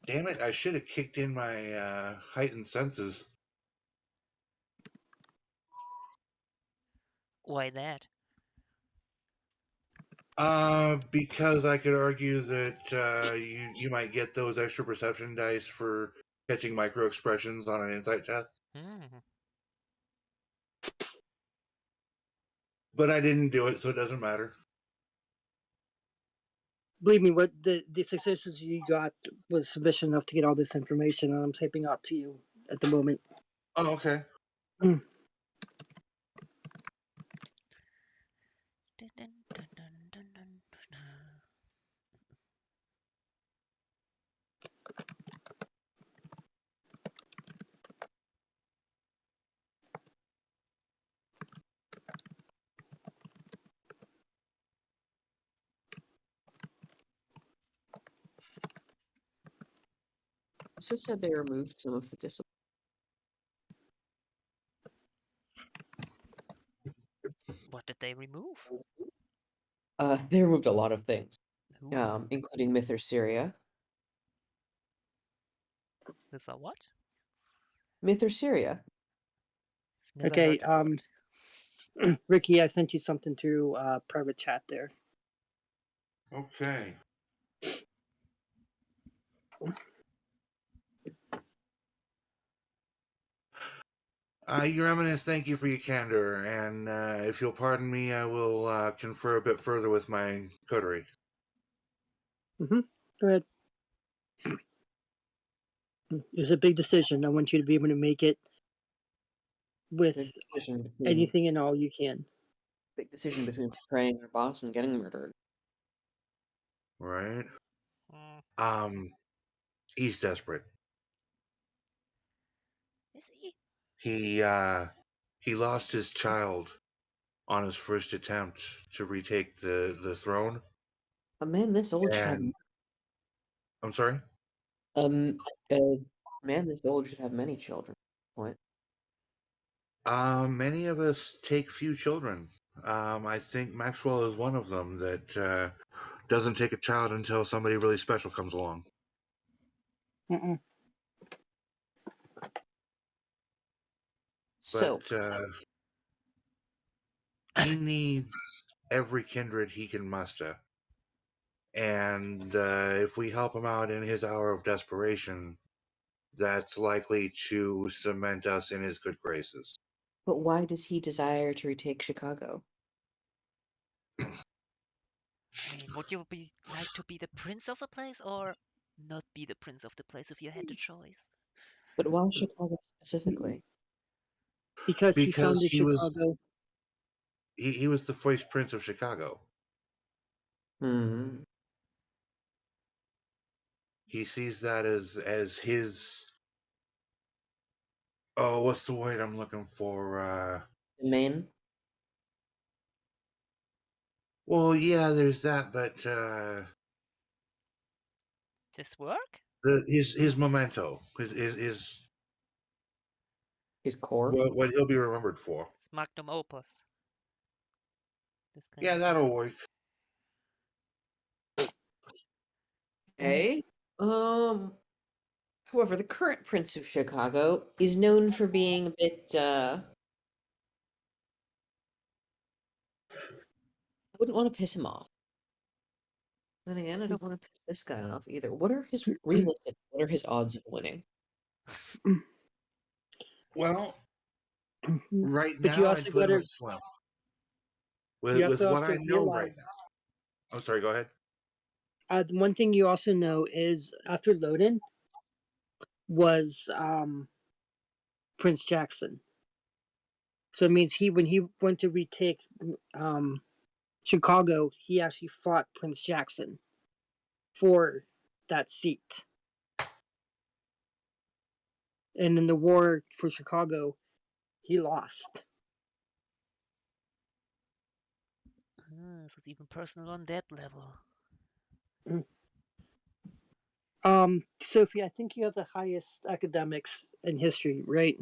Damn it, I should have kicked in my heightened senses. Why that? Because I could argue that you might get those extra perception dice for catching micro expressions on an insight test. Hmm. But I didn't do it, so it doesn't matter. Believe me, what the successes you got was sufficient enough to get all this information, and I'm typing out to you at the moment. Oh, okay. Also said they removed some of the discipline. What did they remove? They removed a lot of things, Ooh, including Myth or Syria. with a what? Myth or Syria. Never Okay, heard the word. Ricky, I sent you something through private chat there. Okay. Your Eminence, thank you for your candor, and if you'll pardon me, I will confer a bit further with my coterie. Go ahead. It's a big decision. I want you to be able to make it with Big decision between anything and all you can. betraying your boss and getting murdered. Right? Mm, He's desperate. is he? He lost his child on his first attempt to retake the throne. A man this old should have And I'm sorry? a man this old should have many children. Point. Many of us take few children. I think Maxwell is one of them that doesn't take a child until somebody really special comes along. Mm-mm. So But he needs every kindred he can muster. And if we help him out in his hour of desperation, that's likely to cement us in his good graces. but why does he desire to retake Chicago? I mean, would you like to be the prince of the place or not be the prince of the place if you had the choice? But why Chicago specifically? Because he Because founded Chicago. he was the first prince of Chicago. Hmm. He sees that as his, oh, what's the word I'm looking for? Maine? Well, yeah, there's that, but This work? his memento, his His core? what he'll be remembered for. This magnum opus. This kind Yeah, of that'll thing. work. Okay. However, the current Prince of Chicago is known for being a bit, I wouldn't want to piss him off. Then again, I don't want to piss this guy off either. What are his odds of winning? Well, right But you now also I'd put him gotta, at slim. you have With to what also I know right realize, now. I'm sorry, go ahead. the one thing you also know is after Loden was Prince Jackson. So it means when he went to retake Chicago, he actually fought Prince Jackson for that seat. And in the war for Chicago, he lost. This was even personal on that level. Sophie, I think you have the highest academics in history, right?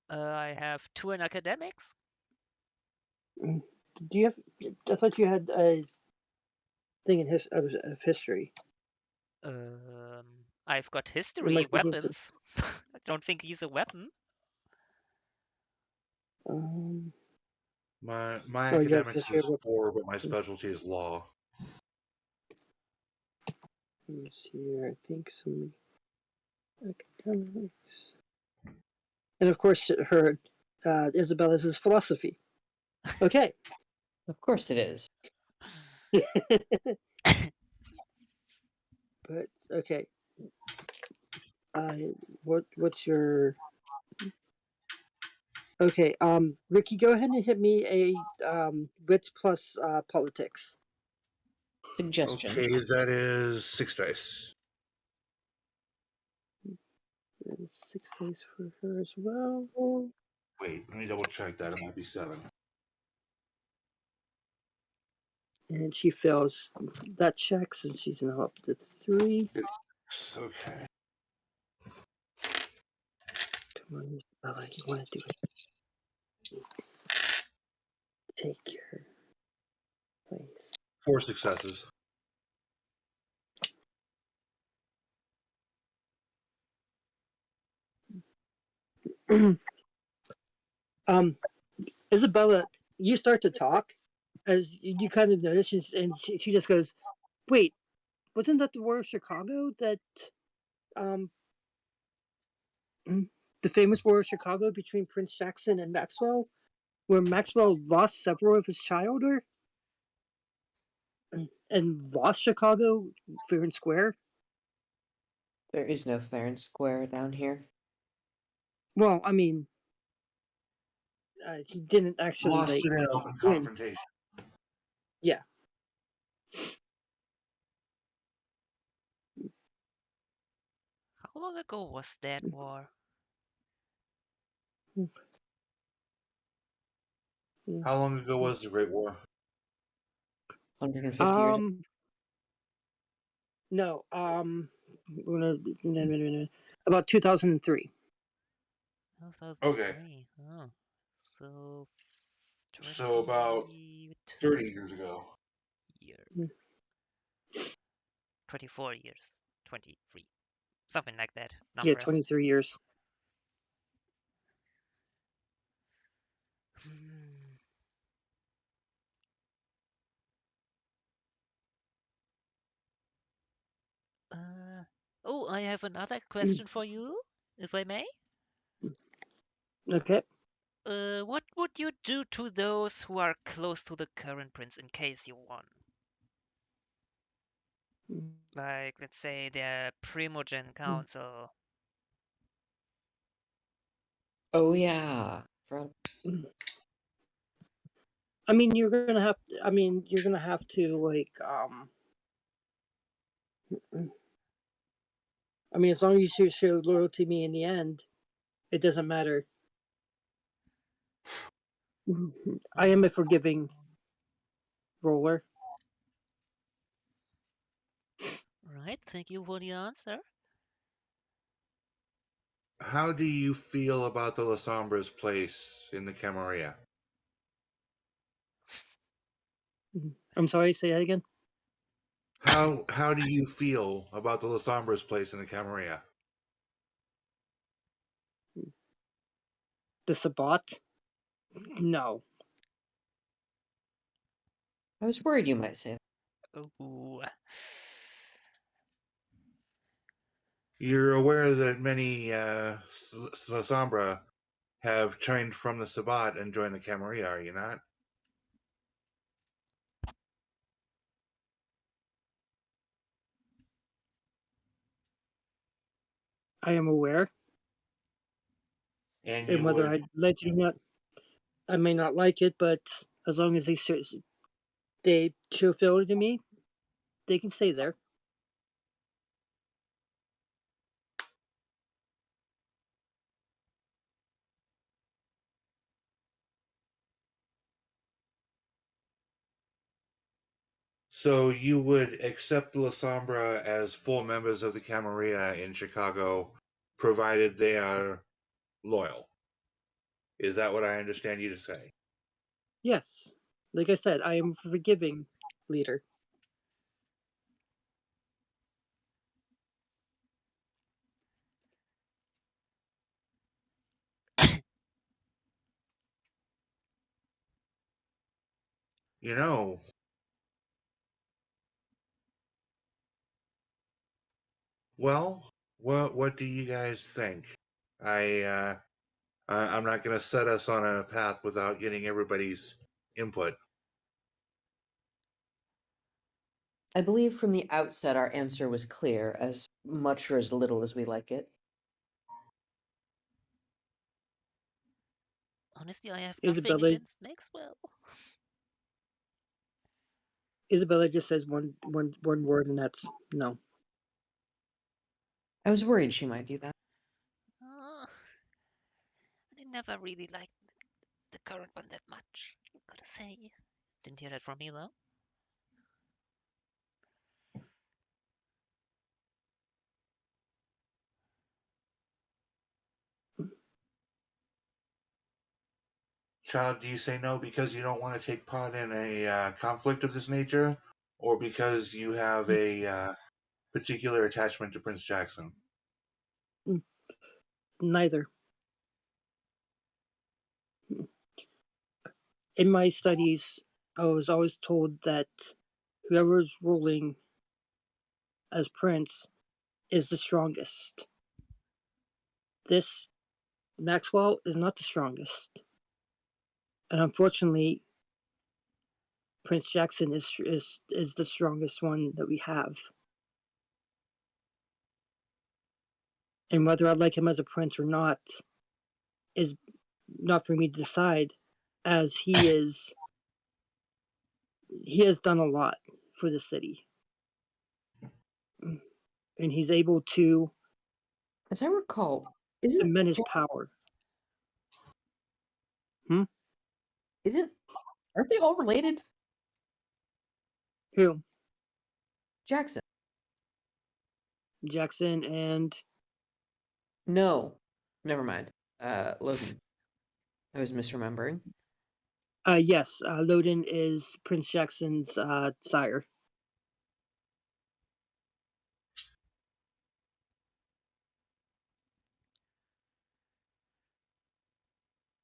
I have 2 in academics. Do you have? I thought you had a thing in of history. I've got Am history, I confused? weapons. I don't think he's a weapon. Um, My oh, you have academics history of is weapons. 4, but my specialty is law. Let me see here. I think some academics, and of course, her Isabella's is philosophy. Okay. Of course it is. But okay. What's your okay? Ricky, go ahead and hit me a wits plus politics. Suggestion. Okay, that is 6 dice. 6 days for her as well. Wait, let me double check that. It might be 7. And she fails that check, so she's now up to 3. It's okay. Come on, Isabella, you want to do it. Take your place. 4 successes. Isabella, you start to talk as you kind of notice, and she just goes, "Wait, wasn't that the War of Chicago that the famous War of Chicago between Prince Jackson and Maxwell, where Maxwell lost several of his childhood and lost Chicago fair and square?" There is no fair and square down here. Well, I mean, he didn't actually Lost like it in open win. confrontation. Yeah. How long ago was that war? How long ago was the Great War? 150 years. No. About 2003. 2003. Oh, so So about 22 30 years ago. years. 24 years. 23. Something like that. Yeah, Numbers. 23 years. Hmm. Oh, I have another question for you, if I may. Okay. What would you do to those who are close to the current prince in case you won? Like, let's say their Primogen Council. Oh yeah. I mean, you're gonna have. You're gonna have to like. As long as you show loyalty to me in the end, it doesn't matter. I am a forgiving roller. Right, thank you for the answer. How do you feel about the Lasombra's place in the Camarilla? I'm sorry, say that again. How do you feel about the Lasombra's place in the Camarilla? The Sabat? No. I was worried you might say that. Ooh. You're aware that many Lasombra have changed from the Sabat and joined the Camarilla, are you not? I am aware. And And you whether would. I like it or not, I may not like it, but as long as they show failure to me, they can stay there. So you would accept the Lasombra as full members of the Camarilla in Chicago, provided they are loyal. Is that what I understand you to say? Yes. Like I said, I am a forgiving leader. You know, well, what do you guys think? I'm not going to set us on a path without getting everybody's input. I believe from the outset our answer was clear, as much or as little as we like it. Honestly, I have nothing Isabella against Maxwell. Isabella just says one word, and that's no. I was worried she might do that. I never really liked the current one that much, gotta say. Didn't hear that from me though. Child, do you say no because you don't want to take part in a conflict of this nature, or because you have a particular attachment to Prince Jackson? Neither. In my studies, I was always told that whoever's ruling as prince is the strongest. This Maxwell is not the strongest. And unfortunately, Prince Jackson is the strongest one that we have. And whether I like him as a prince or not is not for me to decide, as he has done a lot for the city. And he's able to As I recall, amend his power. aren't they all related? Who? Jackson. Jackson and No. Never mind. Logan. I was misremembering. yes, Loden is Prince Jackson's sire.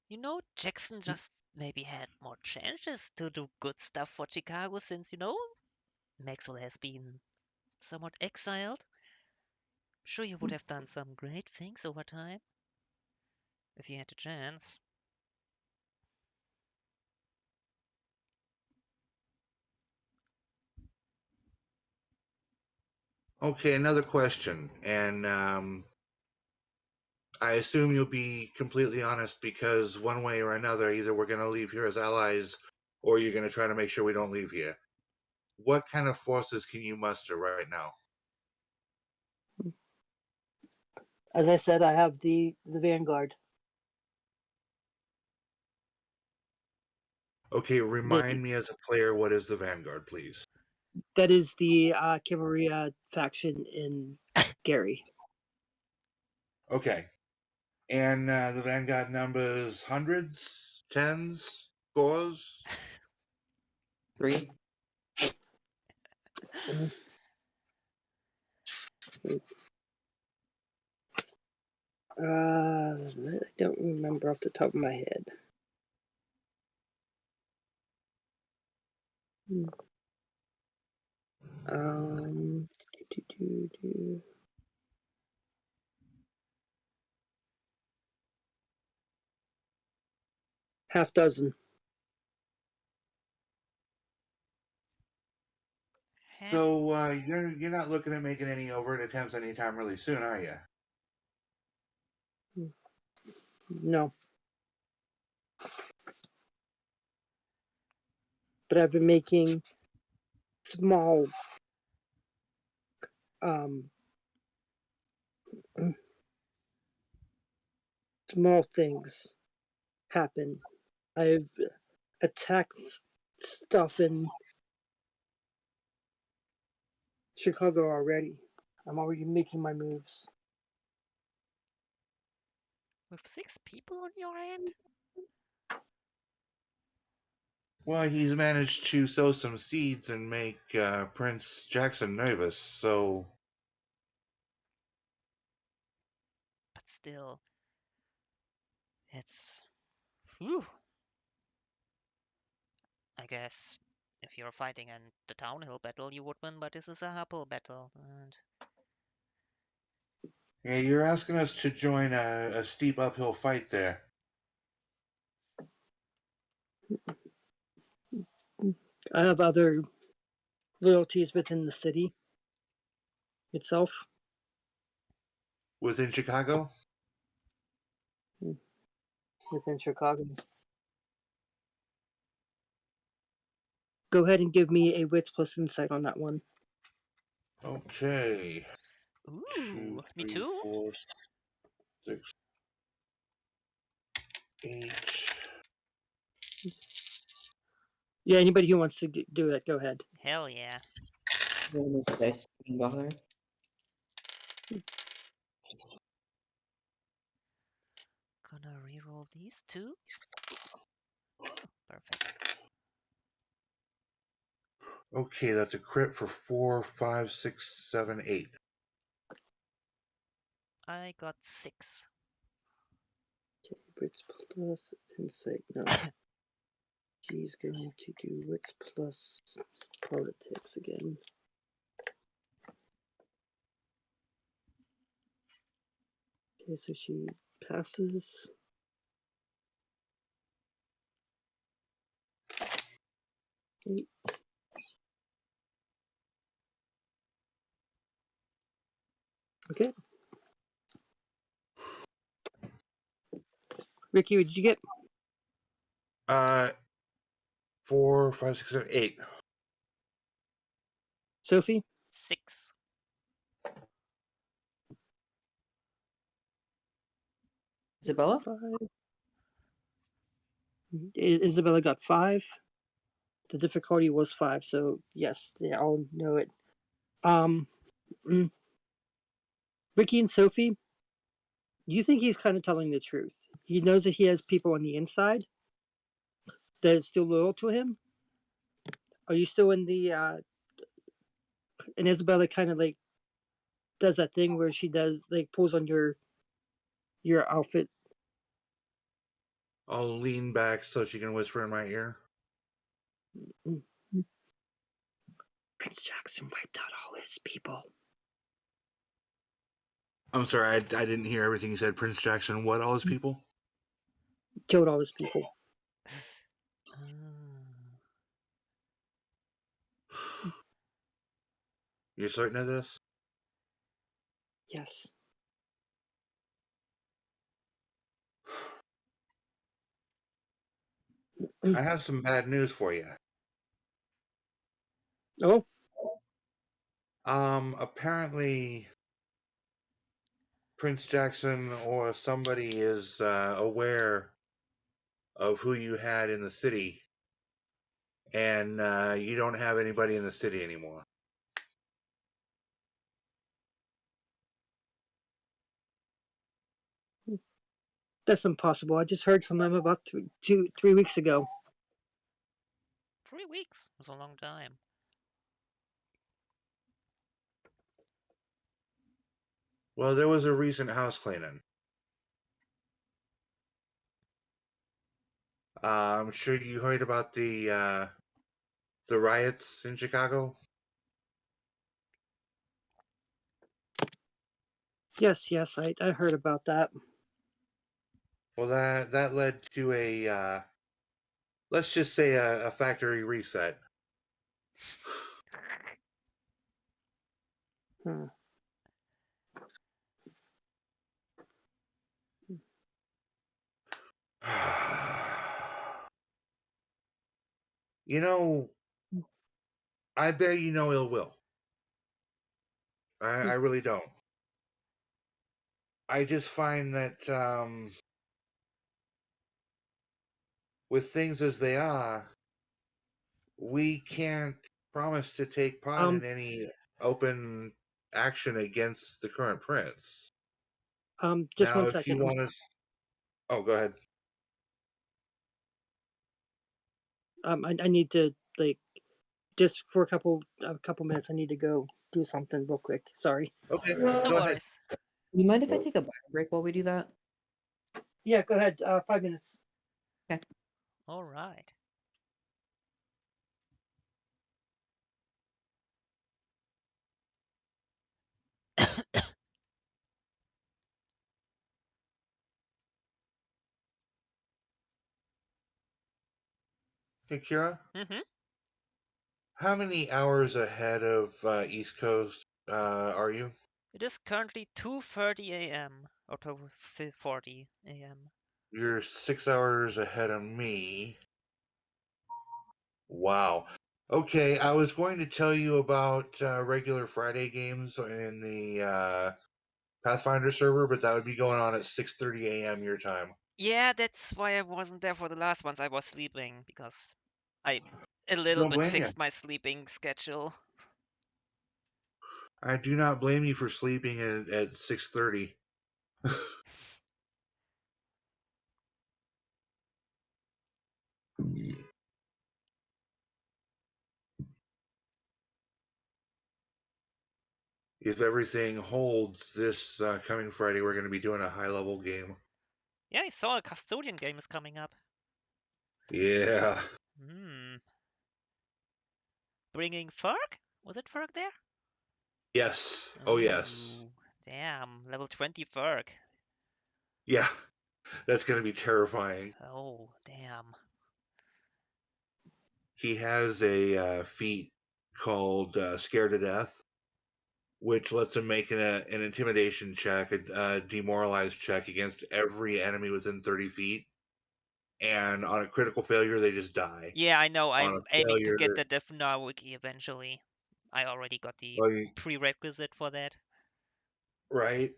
You know, Jackson just maybe had more chances to do good stuff for Chicago since, Maxwell has been somewhat exiled. Sure, he would have done some great things over time if he had the chance. Okay, another question, and I assume you'll be completely honest because one way or another, either we're going to leave here as allies, or you're going to try to make sure we don't leave here. What kind of forces can you muster right now? As I said, I have the Vanguard. Okay, remind me as a player, what is the Vanguard, please? That is the cavalry faction in Gary. Okay. And the Vanguard numbers hundreds, tens, scores? 3. I don't remember off the top of my head. Um, half dozen. So you're not looking at making any overt attempts anytime really soon, are you? No. But I've been making small small things happen. I've attacked stuff in Chicago already. I'm already making my moves. With 6 people on your end? Well, he's managed to sow some seeds and make Prince Jackson nervous, so... But still, it's... Whew. I guess if you're fighting in the downhill battle, you would win, but this is a uphill battle, and Yeah, you're asking us to join a steep uphill fight there. I have other loyalties within the city itself. Within Chicago? Within Chicago. Go ahead and give me a wits plus insight on that one. Okay. ooh, 2, me 3, too. 4, 6, 8. Yeah, anybody who wants to do it, go ahead. Hell yeah. Dice bother. Gonna reroll these 2. Oh, perfect. Okay, that's a crit for 4, 5, 6, 7, 8. I got 6. Okay, wits plus insight. No. She's going to do wits plus politics again. Okay, so she passes. Eight. Okay. Ricky, what did you get? 4, 5, 6, 7, 8. Sophie? 6. Isabella? 5. Isabella got 5. The difficulty was 5, so yes, they all know it. Mm, Ricky and Sophie, you think he's kind of telling the truth. He knows that he has people on the inside that is still loyal to him. Are you still in the and Isabella kind of like does that thing where she does like pulls on your outfit. I'll lean back so she can whisper in my ear. Prince Jackson wiped out all his people. I'm sorry, I didn't hear everything you said. Prince Jackson, what, all his people? Killed all his people. You're certain of this? Yes. I have some bad news for you. Oh, Apparently Prince Jackson or somebody is aware of who you had in the city, and you don't have anybody in the city anymore. that's impossible. I just heard from them about 3 weeks ago. 3 weeks was a long time. Well, there was a recent house cleaning. I'm sure you heard about the riots in Chicago. Yes, I heard about that. Well, that led to a let's just say a factory reset. Hmm. You know, I bear you no ill will. I really don't. I just find that with things as they are, we can't promise to take part in any open action against the current prince. Just Now, one if you second. want to, oh, go ahead. I need to like just for a couple minutes. I need to go do something real quick. Sorry. Okay, No go ahead. worries. You mind if I take a bio break while we do that? Yeah, go ahead. 5 minutes. All right. Hey, Kira, Mm-hmm. how many hours ahead of East Coast are you? It is currently 2:30 a.m. or 2:40 a.m. You're 6 hours ahead of me. Wow. Okay, I was going to tell you about regular Friday games in the Pathfinder server, but that would be going on at 6:30 a.m. your time. Yeah, that's why I wasn't there for the last ones. I was sleeping because I a little Don't bit blame you. fixed my sleeping schedule. I do not blame you for sleeping at 6:30. If everything holds, this coming Friday, we're going to be doing a high-level game. Yeah, I saw a custodian game is coming up. Yeah. Hmm. Bringing Ferg? Was it Ferg there? Yes. Oh, yes. Ooh, damn, level 20 Ferg. Yeah. That's going to be terrifying. Oh, damn. He has a feat called Scare to Death. which lets him make an intimidation check, a demoralized check against every enemy within 30 feet. And on a critical failure, they just die. Yeah, I know. On I'm a aiming to failure, get the Death Now wiki eventually. I already got the well, you- prerequisite for that. right?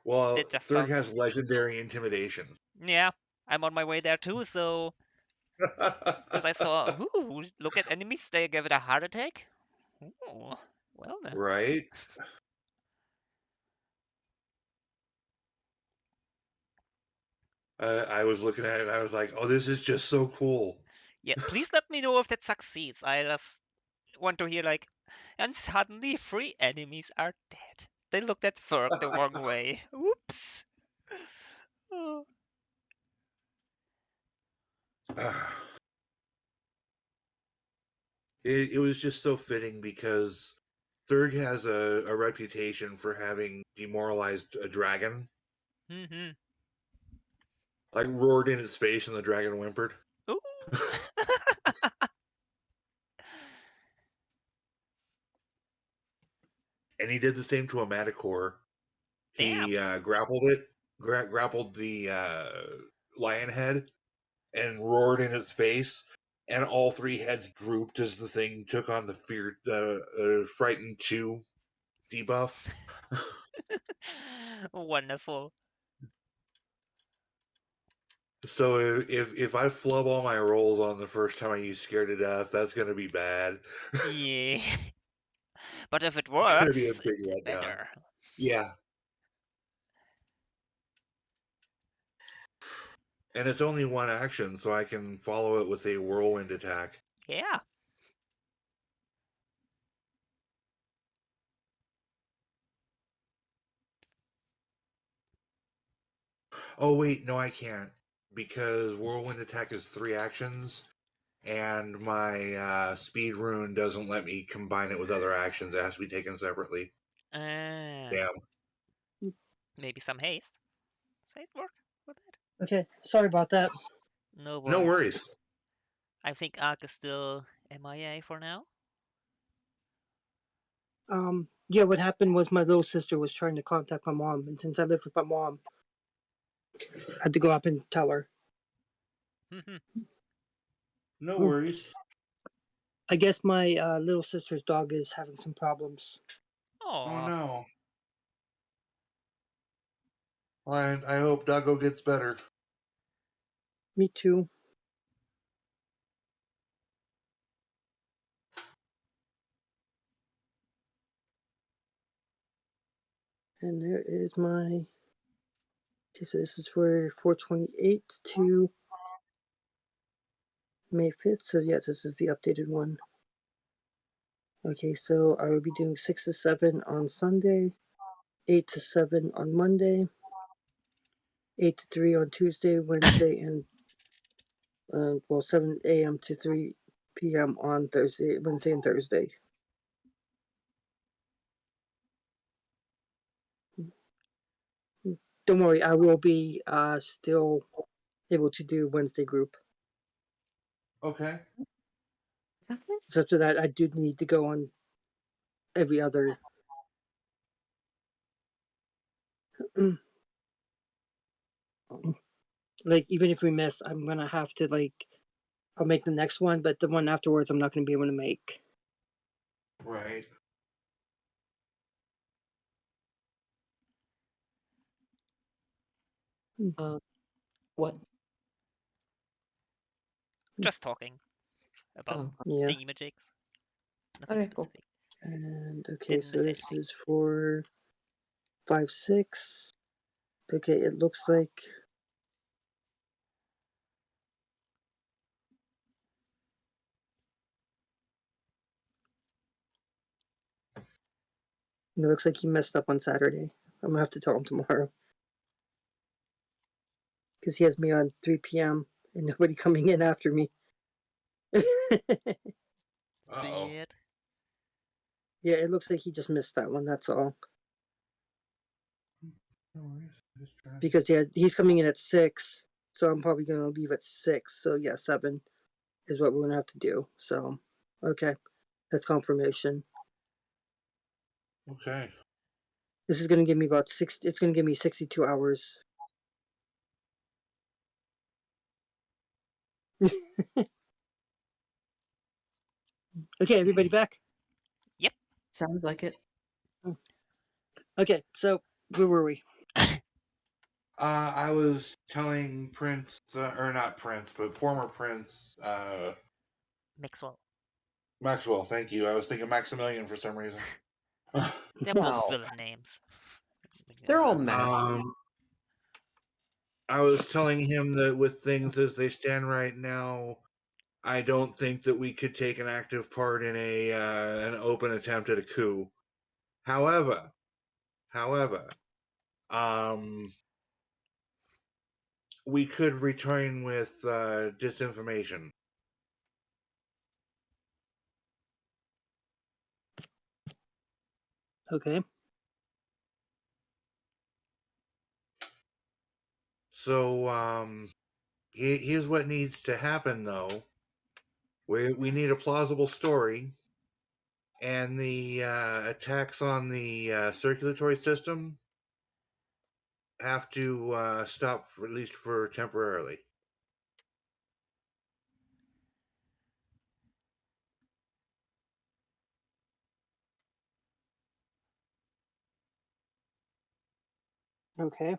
Well, That just Thurg has sounds. legendary intimidation. Yeah, I'm on my way there too. So because I saw, ooh, look at enemies, they give it a heart attack. Ooh, well then. Right? I was looking at it and I was like, oh, this is just so cool. Yeah, please let me know if that succeeds. I just want to hear like, and suddenly 3 enemies are dead. They looked at Ferg the wrong way. Oops. Oh. It was just so fitting because Thurg has a reputation for having demoralized a dragon. Mm-hmm. Like roared in its face and the dragon whimpered. Ooh. And he did the same to a Manticore. Damn. He grappled it, grappled the lion head, and roared in its face. And all 3 heads drooped as the thing took on the frightened 2 debuff. Wonderful. So if I flub all my rolls on the first time I use Scared to Death, that's gonna be bad. Yeah. But if it It's gonna be a works, big it's letdown. better. Yeah. And it's only 1 action, so I can follow it with a whirlwind attack. Yeah. Oh wait, no I can't. Because whirlwind attack is 3 actions, and my speed rune doesn't let me combine it with other actions. It has to be taken separately. Damn. Maybe some haste. Does haste work with that? Okay, sorry about that. No No worries. worries. I think Ark is still MIA for now. Yeah, what happened was my little sister was trying to contact my mom, and since I live with my mom, I had to go up and tell her. No Ooh. worries. I guess my little sister's dog is having some problems. Oh Oh, no. Well, I hope Doggo gets better. Me too. And there is my. Okay, so this is for 4/28 to May 5th. So, yeah, this is the updated one. Okay, so I will be doing 6 to 7 on Sunday, 8 to 7 on Monday, 8 to 3 on Tuesday, Wednesday, and 7 a.m. to 3 p.m. on Thursday, Wednesday, and Thursday. Don't worry, I will be still able to do Wednesday group. Okay. Except for that, I do need to go on every other. Like, even if we miss, I'm gonna have to, like, I'll make the next one, but the one afterwards, I'm not gonna be able to make. Right. What? just talking about Oh, Yeah. thingamajigs. Nothing Okay, cool. specific. And okay, Didn't so miss this anything. is for 5/6. Okay, it looks like. It looks like he messed up on Saturday. I'm gonna have to tell him tomorrow. Because he has me on 3 p.m. and nobody coming in after me. Uh-oh. Bad. Yeah, it looks like he just missed that one, that's all. No worries. Just trying to... Because he's coming in at 6, so I'm probably gonna leave at 6. So yeah, 7 is what we're gonna have to do. So okay. That's confirmation. Okay. This is going to give me about 60. It's going to give me 62 hours. Okay, everybody back? Sounds like it. Okay, so where were we? I was telling Prince, or not Prince, but former Prince, Maxwell. Maxwell, thank you. I was thinking Maximilian for some reason. They're both No. villain names. They're all mad. I was telling him that with things as they stand right now, I don't think that we could take an active part in an open attempt at a coup. However, um, we could return with disinformation. Okay. So, here's what needs to happen, though. We need a plausible story, and the attacks on the circulatory system have to stop, for, at least for temporarily. Okay.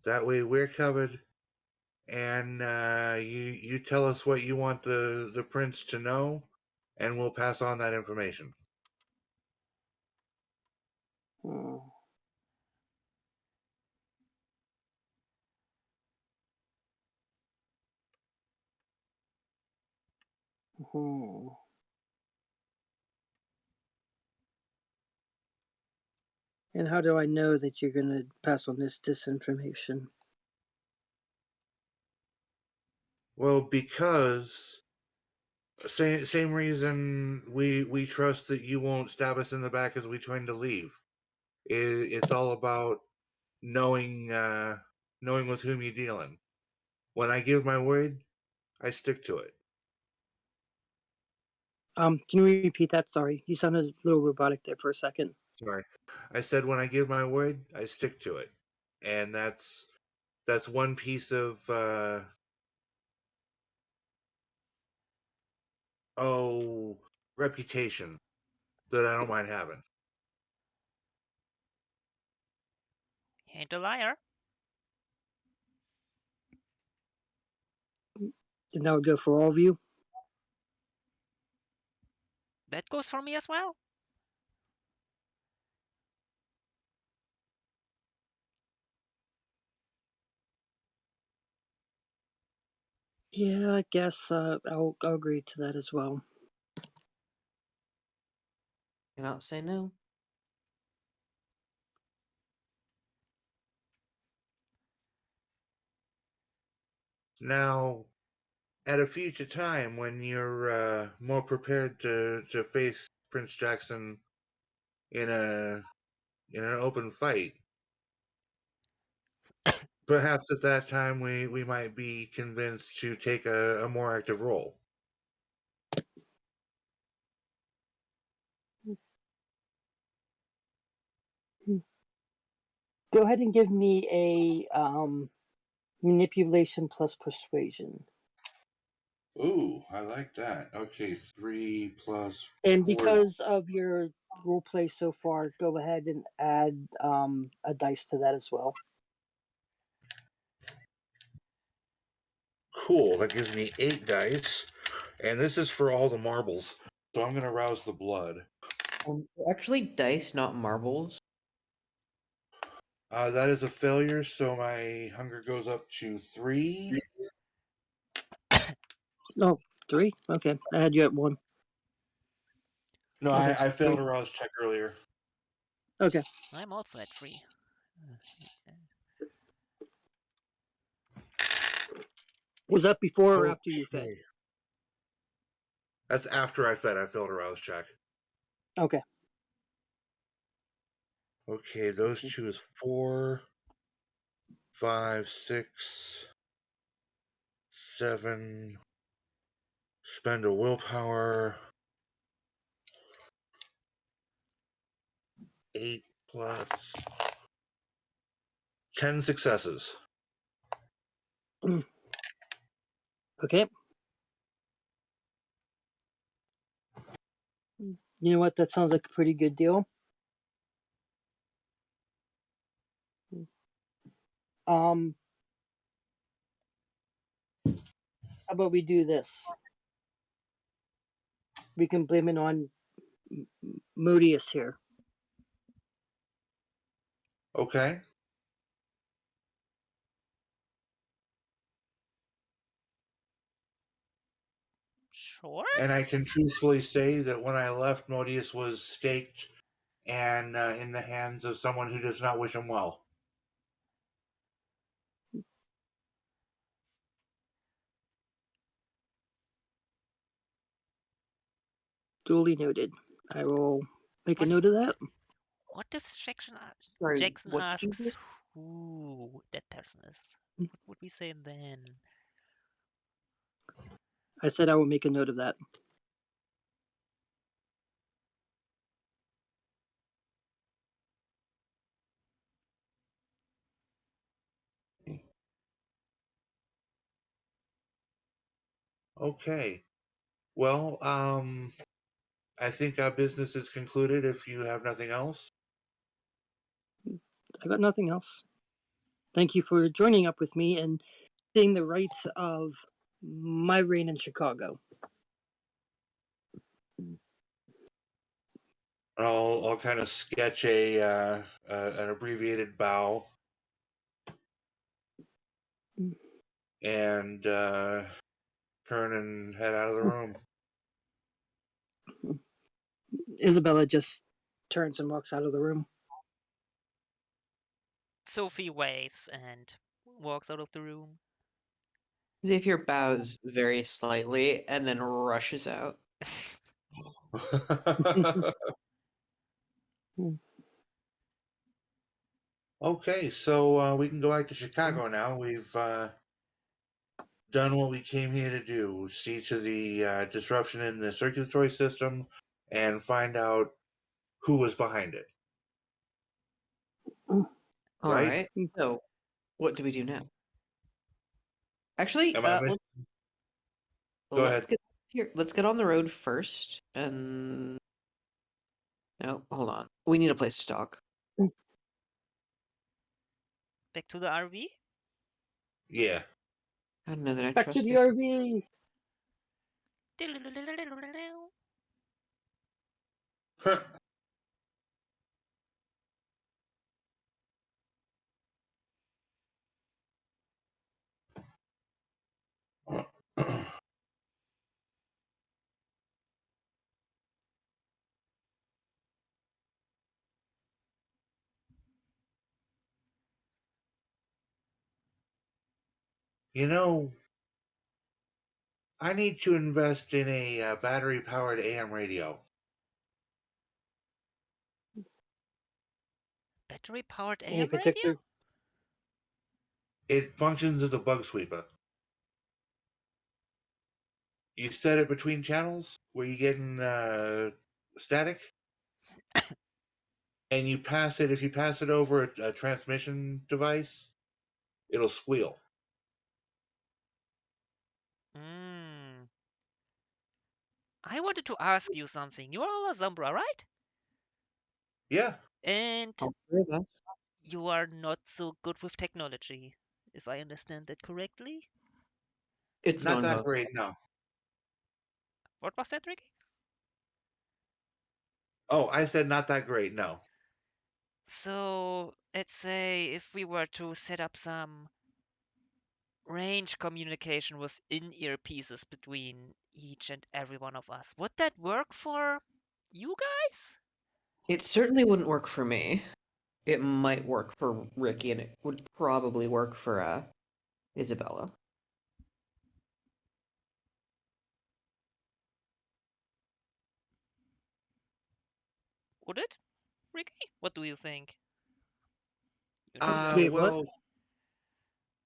That way, we're covered, and you tell us what you want the prince to know, and we'll pass on that information. Hmm. Hmm. And how do I know that you're going to pass on this disinformation? Well, because same reason we trust that you won't stab us in the back as we trying to leave. It's all about knowing knowing with whom you're dealing. When I give my word, I stick to it. Can you repeat that? Sorry, you sounded a little robotic there for a second. Sorry, I said when I give my word, I stick to it, and that's one piece of reputation that I don't mind having. He ain't a liar. And that would go for all of you. That goes for me as well. Yeah, I guess I'll agree to that as well. Cannot say no. Now, at a future time when you're more prepared to face Prince Jackson in an open fight, perhaps at that time we might be convinced to take a more active role. Go ahead and give me a manipulation plus persuasion. Ooh, I like that. Okay, 3 plus And 4. because of your role play so far, go ahead and add a dice to that as well. Cool, that gives me 8 dice. And this is for all the marbles. So I'm going to rouse the blood. Actually, dice, not marbles. That is a failure, so my hunger goes up to 3. Oh, 3? Okay, I had you at 1. No, Okay, I failed 3. a rouse check earlier. Okay. I'm also at 3. Was that before or after you fed? Okay. That's after I fed. I failed a rouse check. Okay. Okay, those two is 4, 5, 6, 7. Spend a willpower. 8 plus 10 successes. Okay. You know what? That sounds like a pretty good deal. How about we do this? We can blame it on Modius here. Okay. Sure. And I can truthfully say that when I left, Modius was staked and in the hands of someone who does not wish him well. Duly noted. I will make a What- note of that. What if Sorry, Jackson what did you asks just- who that person is? Mm. What would we say then? I said I will make a note of that. Okay. Well, I think our business is concluded if you have nothing else. I got nothing else. Thank you for joining up with me and seeing the rights of my reign in Chicago. I'll kind of sketch an abbreviated bow and turn and head out of the room. Isabella just turns and walks out of the room. Sophie waves and walks out of the room. Xavier bows very slightly and then rushes out. Okay, so we can go back to Chicago now. We've done what we came here to do: see to the disruption in the circulatory system and find out who was behind it. All Right? right. So, what do we do now? Actually, Am I Go let's ahead. get here. Let's get on the road first. And no, hold on. We need a place to dock. Back to the RV? Yeah. I don't know that I Back trust to the it. RV. You know, I need to invest in a battery-powered AM radio. Battery powered Any AM particular? radio? It functions as a bug sweeper. You set it between channels where you're getting static, and you pass it. If you pass it over a transmission device, it'll squeal. Hmm. I wanted to ask you something. You're all a Zumbra, right? Yeah, And All three of us. you are not so good with technology, if I understand that correctly. It's not going that both. great. No. What was that, Ricky? Oh, I said not that great. No. So, let's say if we were to set up some range communication with in-ear pieces between each and every one of us, would that work for you guys? It certainly wouldn't work for me. It might work for Ricky, and it would probably work for Isabella. Would it, Ricky? What do you think? You know Uh, Wait, what? well,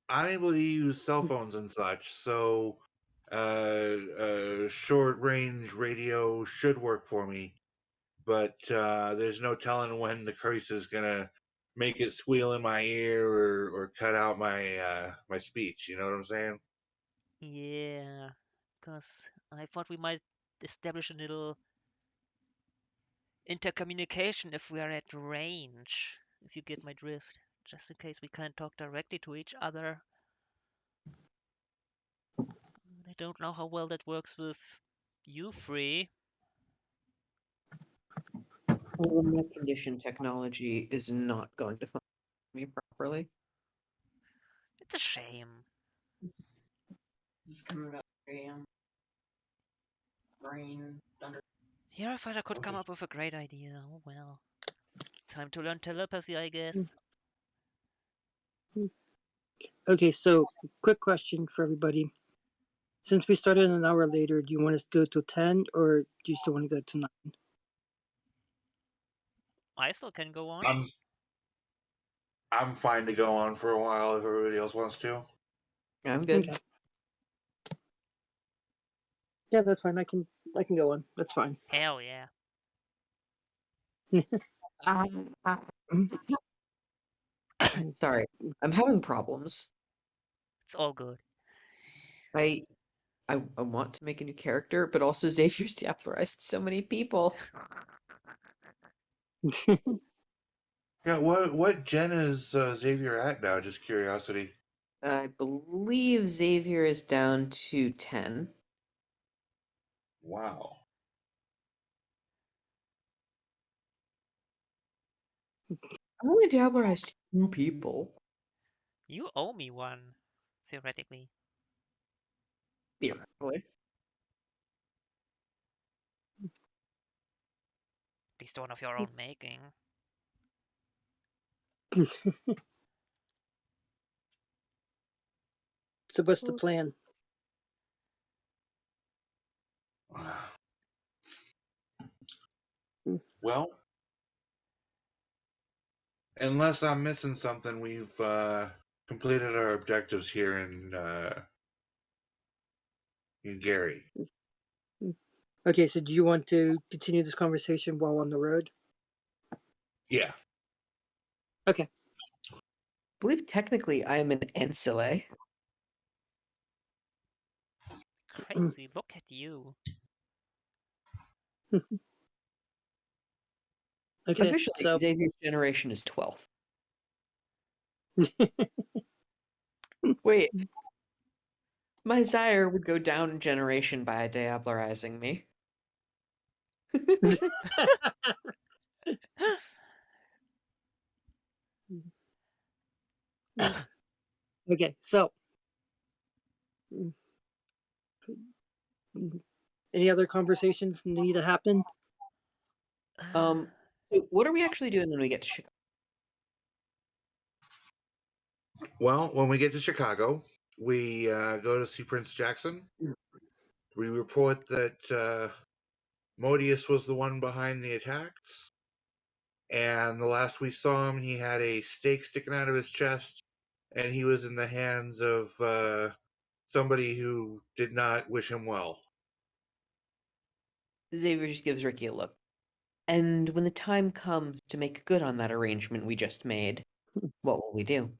I'm able to use cell phones and such, so short range radio should work for me. but there's no telling when the curse is gonna make it squeal in my ear or cut out my speech. You know what I'm saying? Yeah, because I thought we might establish a little intercommunication if we are at range, if you get my drift. Just in case we can't talk directly to each other. I don't know how well that works with you three. Well, my condition technology is not going to function for me properly. It's a shame. This is coming about 3 a.m. Brain thunder. Here I thought I could come up with a great idea. Oh well. Time to learn telepathy, I guess. Okay, so quick question for everybody. Since we started an hour later, do you want us to go to 10 or do you still want to go to 9? I still can go on. I'm fine to go on for a while if everybody else wants to. I'm good. Okay. Yeah, that's fine. I can go on. That's fine. Hell yeah. Sorry, I'm having problems. It's all good. I want to make a new character, but also Xavier's diablerized so many people. Yeah, what gen is Xavier at now? Just curiosity. I believe Xavier is down to 10. Wow. I'm only diablerized 2 people. You owe me one, theoretically. Theoretically. At least one of your own making. So what's the plan? Well, unless I'm missing something, we've completed our objectives here in Gary. Okay, so do you want to continue this conversation while on the road? Yeah. Okay. I believe technically I am an ancillary. Crazy, look at you. Okay. Officially, So Xavier's generation is 12th. Wait. My sire would go down a generation by diablerizing me. okay, so any other conversations need to happen? So what are we actually doing when we get to Chicago? Well, when we get to Chicago, we go to see Prince Jackson. We report that Modius was the one behind the attacks. And the last we saw him, he had a stake sticking out of his chest, and he was in the hands of somebody who did not wish him well. Xavier just gives Ricky a look. And when the time comes to make good on that arrangement we just made, what will we do?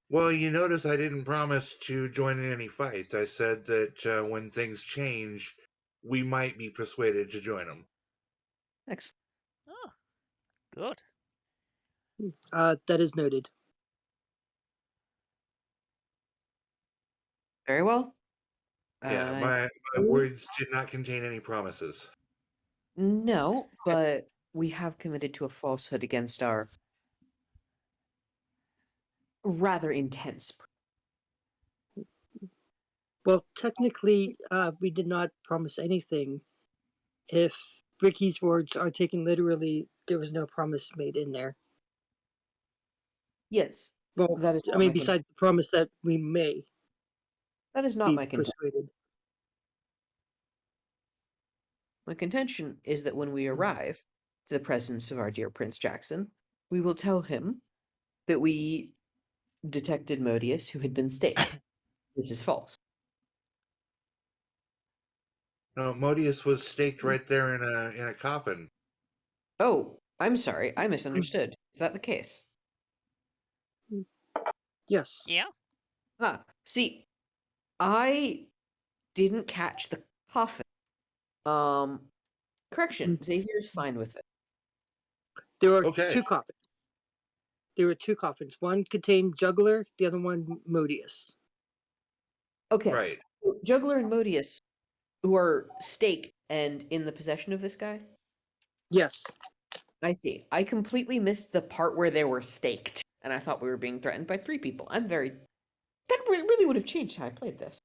Well, you notice I didn't promise to join in any fights. I said that when things change, we might be persuaded to join them. Excellent. Oh, good. That is noted. Very well. Yeah, my words did not contain any promises. No, but we have committed to a falsehood against our rather intense. Well, technically, we did not promise anything. If Ricky's words are taken literally, there was no promise made in there. Yes. Well, That is I not mean, my besides the promise that we may That is not be my contention. persuaded. My contention is that when we arrive to the presence of our dear Prince Jackson, we will tell him that we detected Modius, who had been staked. This is false. No, Modius was staked right there in a coffin. Oh, I'm sorry. I misunderstood. Is that the case? Yes. Yeah. Ah, see, I didn't catch the coffin. Correction. Xavier's fine with it. There were Okay. two coffins. There were two coffins. One contained Juggler, the other one Modius. Okay. Right. Juggler and Modius, who are staked and in the possession of this guy? Yes. I see. I completely missed the part where they were staked, and I thought we were being threatened by 3 people. I'm very... That really would have changed how I played this.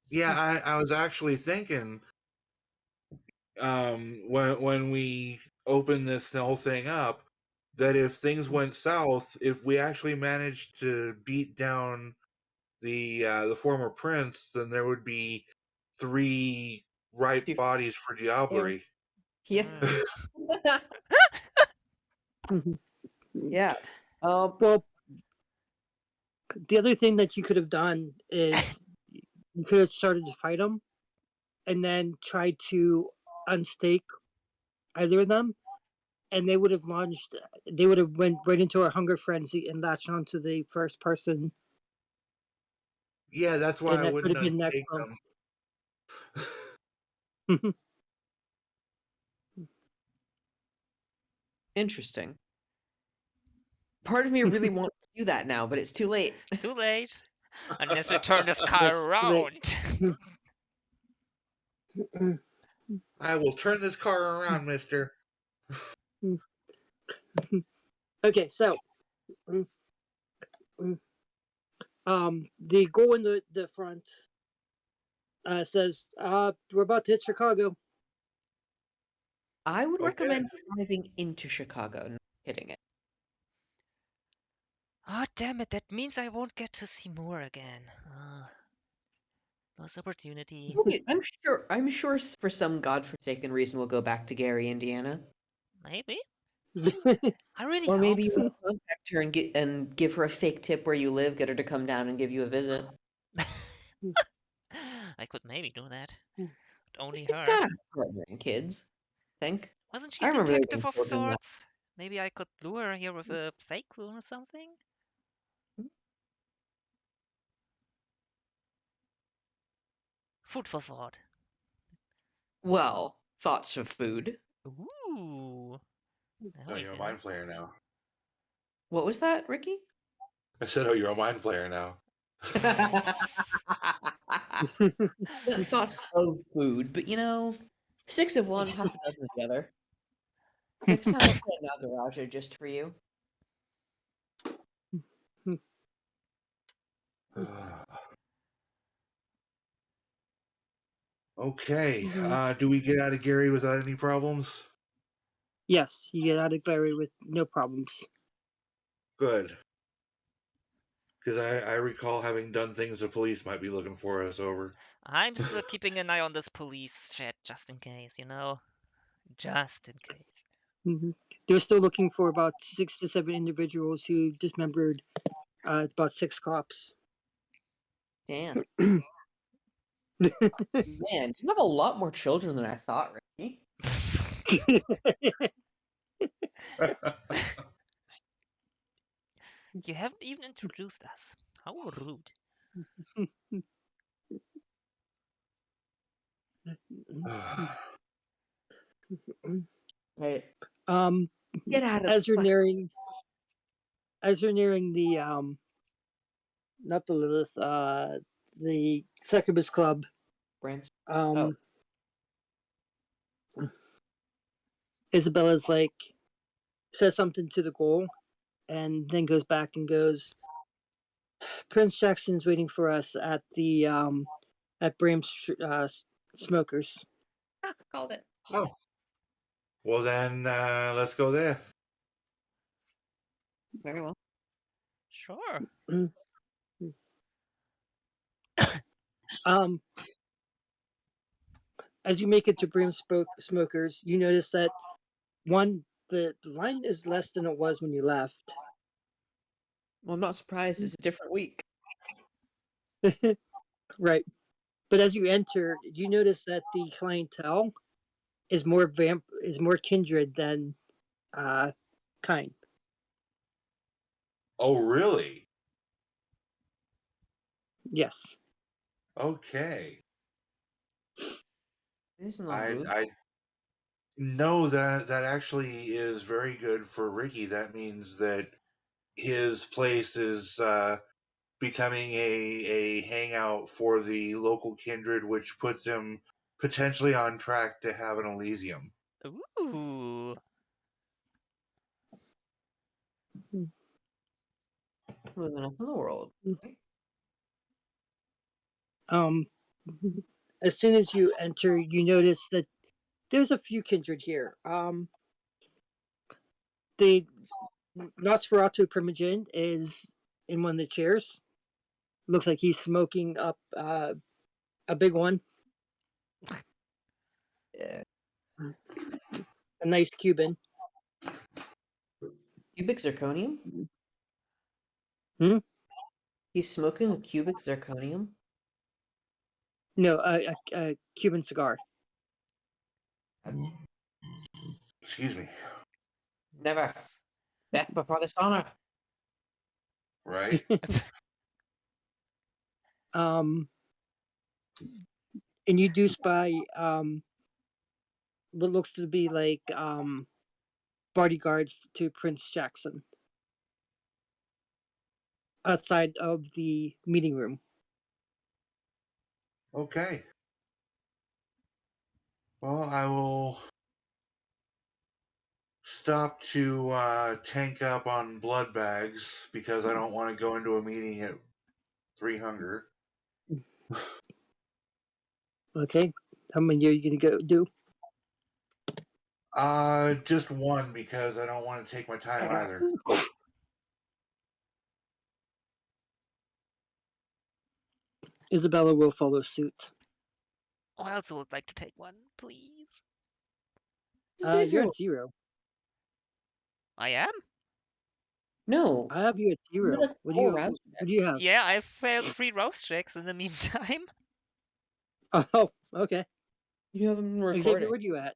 Yeah, I was actually thinking when we opened this whole thing up that if things went south, if we actually managed to beat down the former prince, then there would be 3 ripe Dude. bodies for diablerie. Yeah. Yeah. Well, the other thing that you could have done is you could have started to fight them, and then tried to unstake either of them, and they would have launched. They would have went right into a hunger frenzy and latched onto the first person, Yeah, that's why and I that could wouldn't have been next unstake one. them. Interesting. Part of me really wants to do that now, but it's too late. Too late. Unless we turn this car Yes, too late. around. I will turn this car around, mister. Okay, so the goal in the front says we're about to hit Chicago. I would Okay. recommend driving into Chicago, not hitting it. Oh, damn it. That means I won't get to see more again. Lost opportunity. Okay, I'm sure for some godforsaken reason we'll go back to Gary, Indiana. Maybe. I really Or hope maybe you so. will contact her and give her a fake tip where you live, get her to come down and give you a visit. I could maybe do that. But only She's her. got a partner and kids, I think. Wasn't she I a remember there detective being of children in that. sorts? Maybe I could lure her here with a fake clue or something? Food for thought. Well, thoughts of food. Ooh. There Oh, we you're a go. mind player now. What was that, Ricky? I said, oh, you're a mind player now. Thoughts of food, but 6 of one, half a dozen of the other. Next time I'll play Nagaraj just for you. Okay. Mhm. Do we get out of Gary without any problems? Yes, you get out of Gary with no problems. Good. Because I recall having done things the police might be looking for us over. I'm still keeping an eye on this police chat just in case, Just in case. They're still looking for about 6 to 7 individuals who dismembered about 6 cops. Damn. Man, you have a lot more children than I thought, Ricky. You haven't even introduced us. How rude. Right. um, Get out of as you're the nearing the not the Lilith, the Succubus Club, branch. Isabella's like says something to the goal, and then goes back and goes, Prince Jackson's waiting for us at the at Bram's Smokers. Called it. Oh. Well, then let's go there. Very well. Sure. As you make it to Bram Smokers, you notice that the line is less than it was when you left. Well, I'm not surprised. It's a different week. Right. But as you enter, you notice that the clientele is more kindred than kind. Oh, really? Yes. Okay. This is not I good. I know that actually is very good for Ricky. That means that his place is becoming a hangout for the local kindred, which puts him potentially on track to have an Elysium. Ooh. Moving up in the world. As soon as you enter, you notice that there's a few kindred here. The Nosferatu Primogen is in one of the chairs. Looks like he's smoking up a big one, Yeah. a nice Cuban. Cubic zirconium? Hmm? He's smoking a cubic zirconium? No, a Cuban cigar. Excuse me. Never. Death before dishonor. Right? And you do spy what looks to be like bodyguards to Prince Jackson outside of the meeting room. Okay. Well, I will stop to tank up on blood bags because I don't want to go into a meeting at 3 hunger. Okay, how many are you gonna go do? Just one because I don't want to take my time either. Isabella will follow suit. I also would like to take one, please. You're at 0. I am? No. I have you at You 0. like What 4 do rounds. you have? Yeah, I failed 3 roast checks in the meantime. Oh, okay. You have him Xavier, recording. what are you at?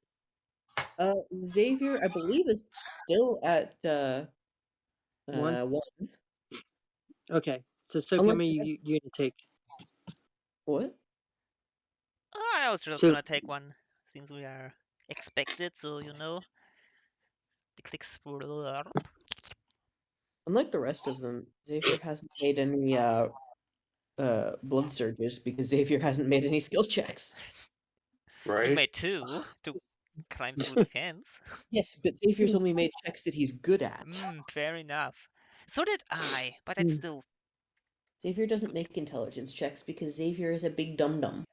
Xavier, I believe, is still at 1. 1. Okay, so Sophie, how Unless many the rest- you gonna take? What? I was just So gonna take one. Seems we are expected, so you know. The clicks were. Unlike the rest of them, Xavier hasn't made any blood surges because Xavier hasn't made any skill checks. You Right? made 2 to climb through the fence. Yes, but Xavier's only made checks that he's good at. Fair enough. So did I, but it's still. Xavier doesn't make intelligence checks because Xavier is a big dum-dum.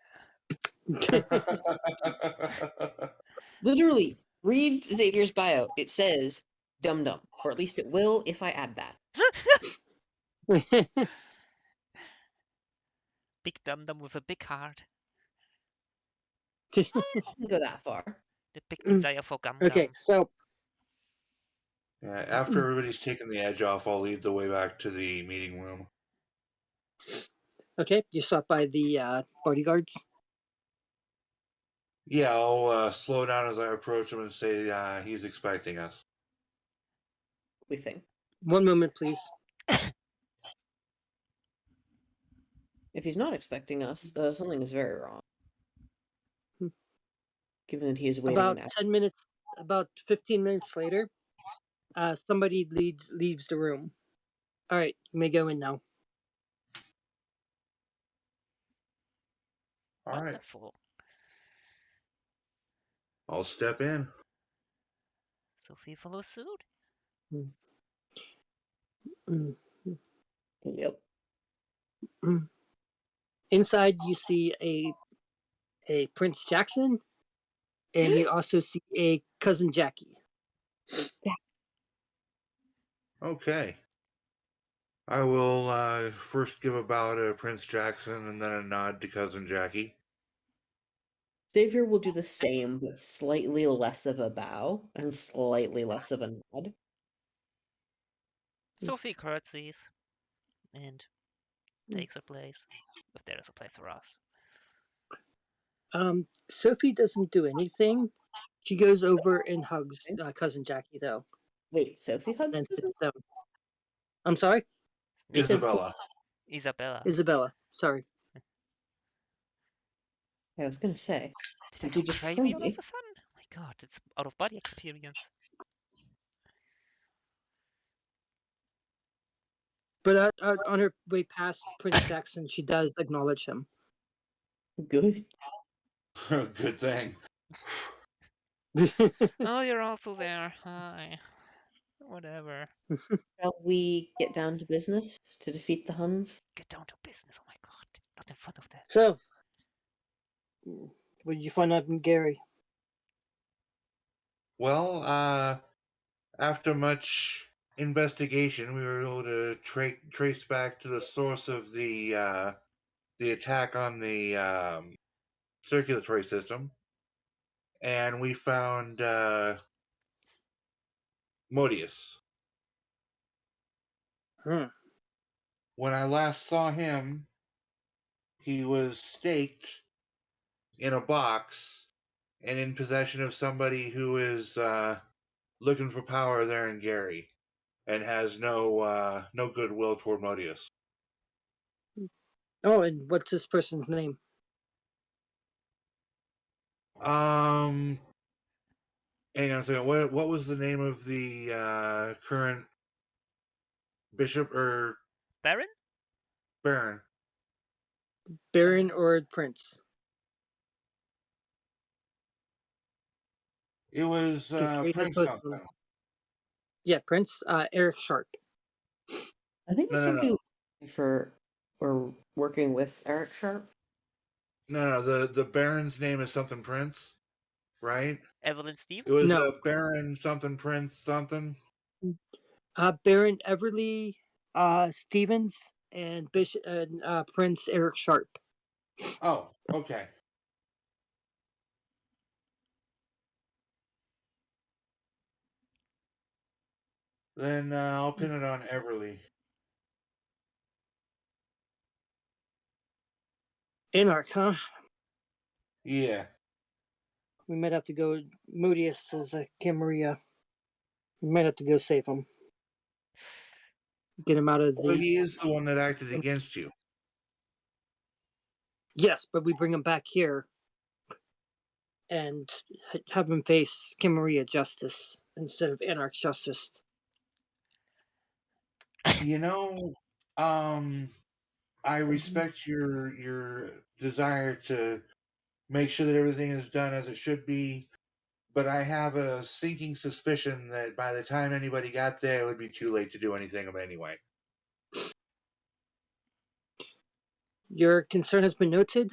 Literally, read Xavier's bio. It says dum-dum, or at least it will if I add that. Big dum dum with a big heart. I didn't go that far. The big desire for gum Okay, gum. so Yeah, after everybody's taken the edge off, I'll lead the way back to the meeting room. okay, you stop by the bodyguards. Yeah, I'll slow down as I approach him and say he's expecting us. We think. 1 moment, please. If he's not expecting us, something is very wrong. Hmm. Given that he is waiting About an hour. 10 minutes, about 15 minutes later, somebody leaves the room. All right, you may go in now. All right, Wonderful. I'll step in. Sophie follows suit. Mm. Yep. Inside, you see a Prince Jackson, and you also see a cousin Jackie. Okay. I will first give a bow to Prince Jackson and then a nod to Cousin Jackie. Xavier will do the same, but slightly less of a bow and slightly less of a nod. Sophie curtsies and takes her place, if there is a place for us. Sophie doesn't do anything. She goes over and hugs cousin Jackie though, Wait, Sophie hugs and cousin? sits down. I'm sorry, You said Isabella. Isabella. Isabella. Sorry. I was gonna say. Did I Is he go just crazy all of crazy? a sudden? My god, it's out of body experience. But on her way past Prince Jackson, she does acknowledge him. Good. Good thing. Oh, you're also there. Hi. Whatever. Shall we get down to business to defeat the Huns? Get down to business. Oh my god. Not in front of that. So, what did you find out from Gary? Well, after much investigation, we were able to trace back to the source of the attack on the circulatory system, and we found Modius. Hmm. When I last saw him, he was staked in a box and in possession of somebody who is looking for power there in Gary, and has no goodwill toward Modius. Oh, and what's this person's name? Hang on a second. What was the name of the current bishop or Baron? baron? Baron or Prince? It was Because Gary has Prince both of them. something. Yeah, Prince. Eric Sharp. I think No, it's no, somebody no, for or working with Eric Sharp. no. The baron's name is something Prince, right? Evelyn It was Stevens? No. Baron something Prince something. Baron Everly Stevens and Bishop and Prince Eric Sharp. Oh, okay. Then I'll pin it on Everly. Anarch, huh? Yeah. We might have to go. Modius as a Camarilla. We might have to go save him. Get him out of Well, the. he is the one that acted against you. Yes, but we bring him back here and have him face Camarilla justice instead of Anarch justice. You know, I respect your desire to make sure that everything is done as it should be, but I have a sinking suspicion that by the time anybody got there, it would be too late to do anything of anyway. Your concern has been noted,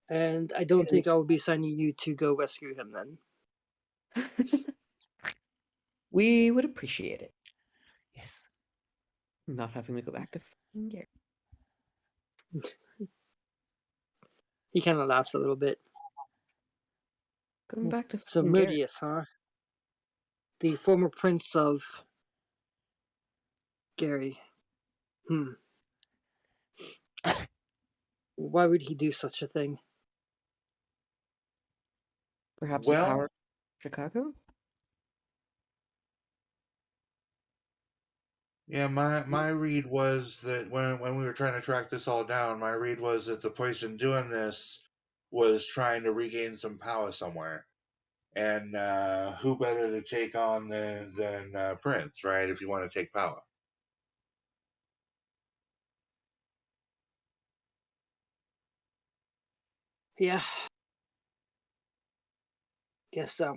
and I don't think I will be sending you to go rescue him then. We would appreciate it. Yes. Not having to go back to fucking Gary. He kind of laughs a little bit. Going back to So fucking Gary. Modius, huh? The former prince of Gary. Why would he do such a thing? Perhaps the power Well, of Chicago? yeah, my read was that when we were trying to track this all down, my read was that the person doing this was trying to regain some power somewhere. And who better to take on than Prince, right? If you want to take power. Yeah. Guess so.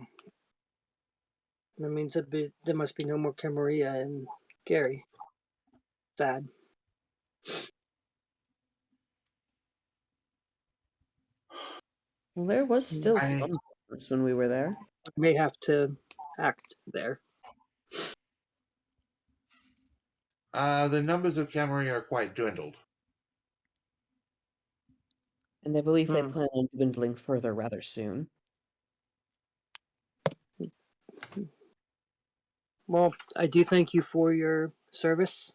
That means there must be no more Camarilla and Gary. Sad. Well, there was still I some difference when we were there. May have to act there. the numbers of Cameroon are quite dwindled. And I believe they Hmm. plan on dwindling further rather soon. Well, I do thank you for your service.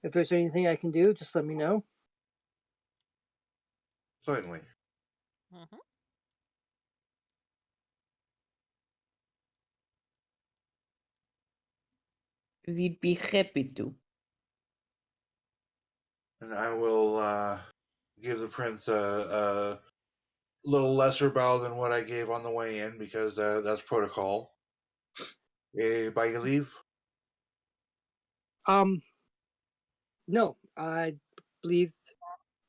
If there's anything I can do, just let me know. Certainly. Mhm. We'd be happy to. And I will give the prince a little lesser bow than what I gave on the way in because that's protocol. By your leave? No, I believe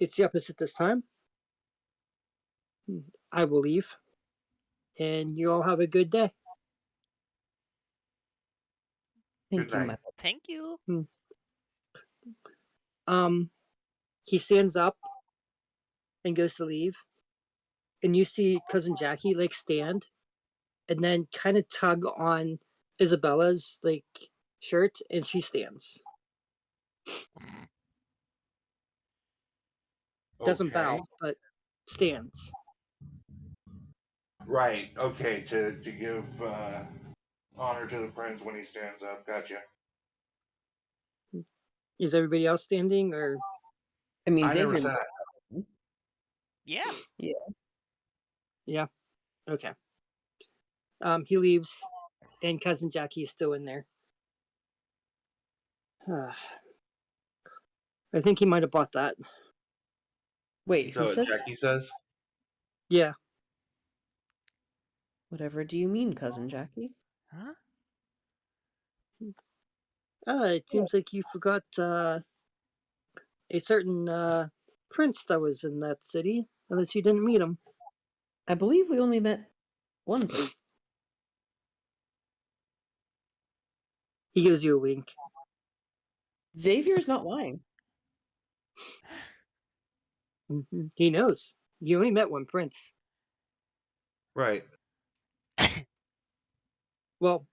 it's the opposite this time. I will leave, and you all have a good day. Thank Good you, night. my Thank you. He stands up and goes to leave, and you see cousin Jackie like stand, and then kind of tug on Isabella's like shirt, and she stands. Doesn't Okay. bow, but stands. Right. Okay. To give honor to the prince when he stands up. Gotcha. Is everybody else standing, or I mean, I never Xavier. sat. Yeah. yeah? Okay. He leaves, and cousin Jackie is still in there. I think he might have bought that. Wait, who So says Jackie says. Yeah. whatever do you mean, cousin Jackie? Huh? It seems like you forgot a certain prince that was in that city, unless you didn't meet him. I believe we only met one prince. He gives you a wink. Xavier's not lying. He knows. You only met one prince. Right. Well,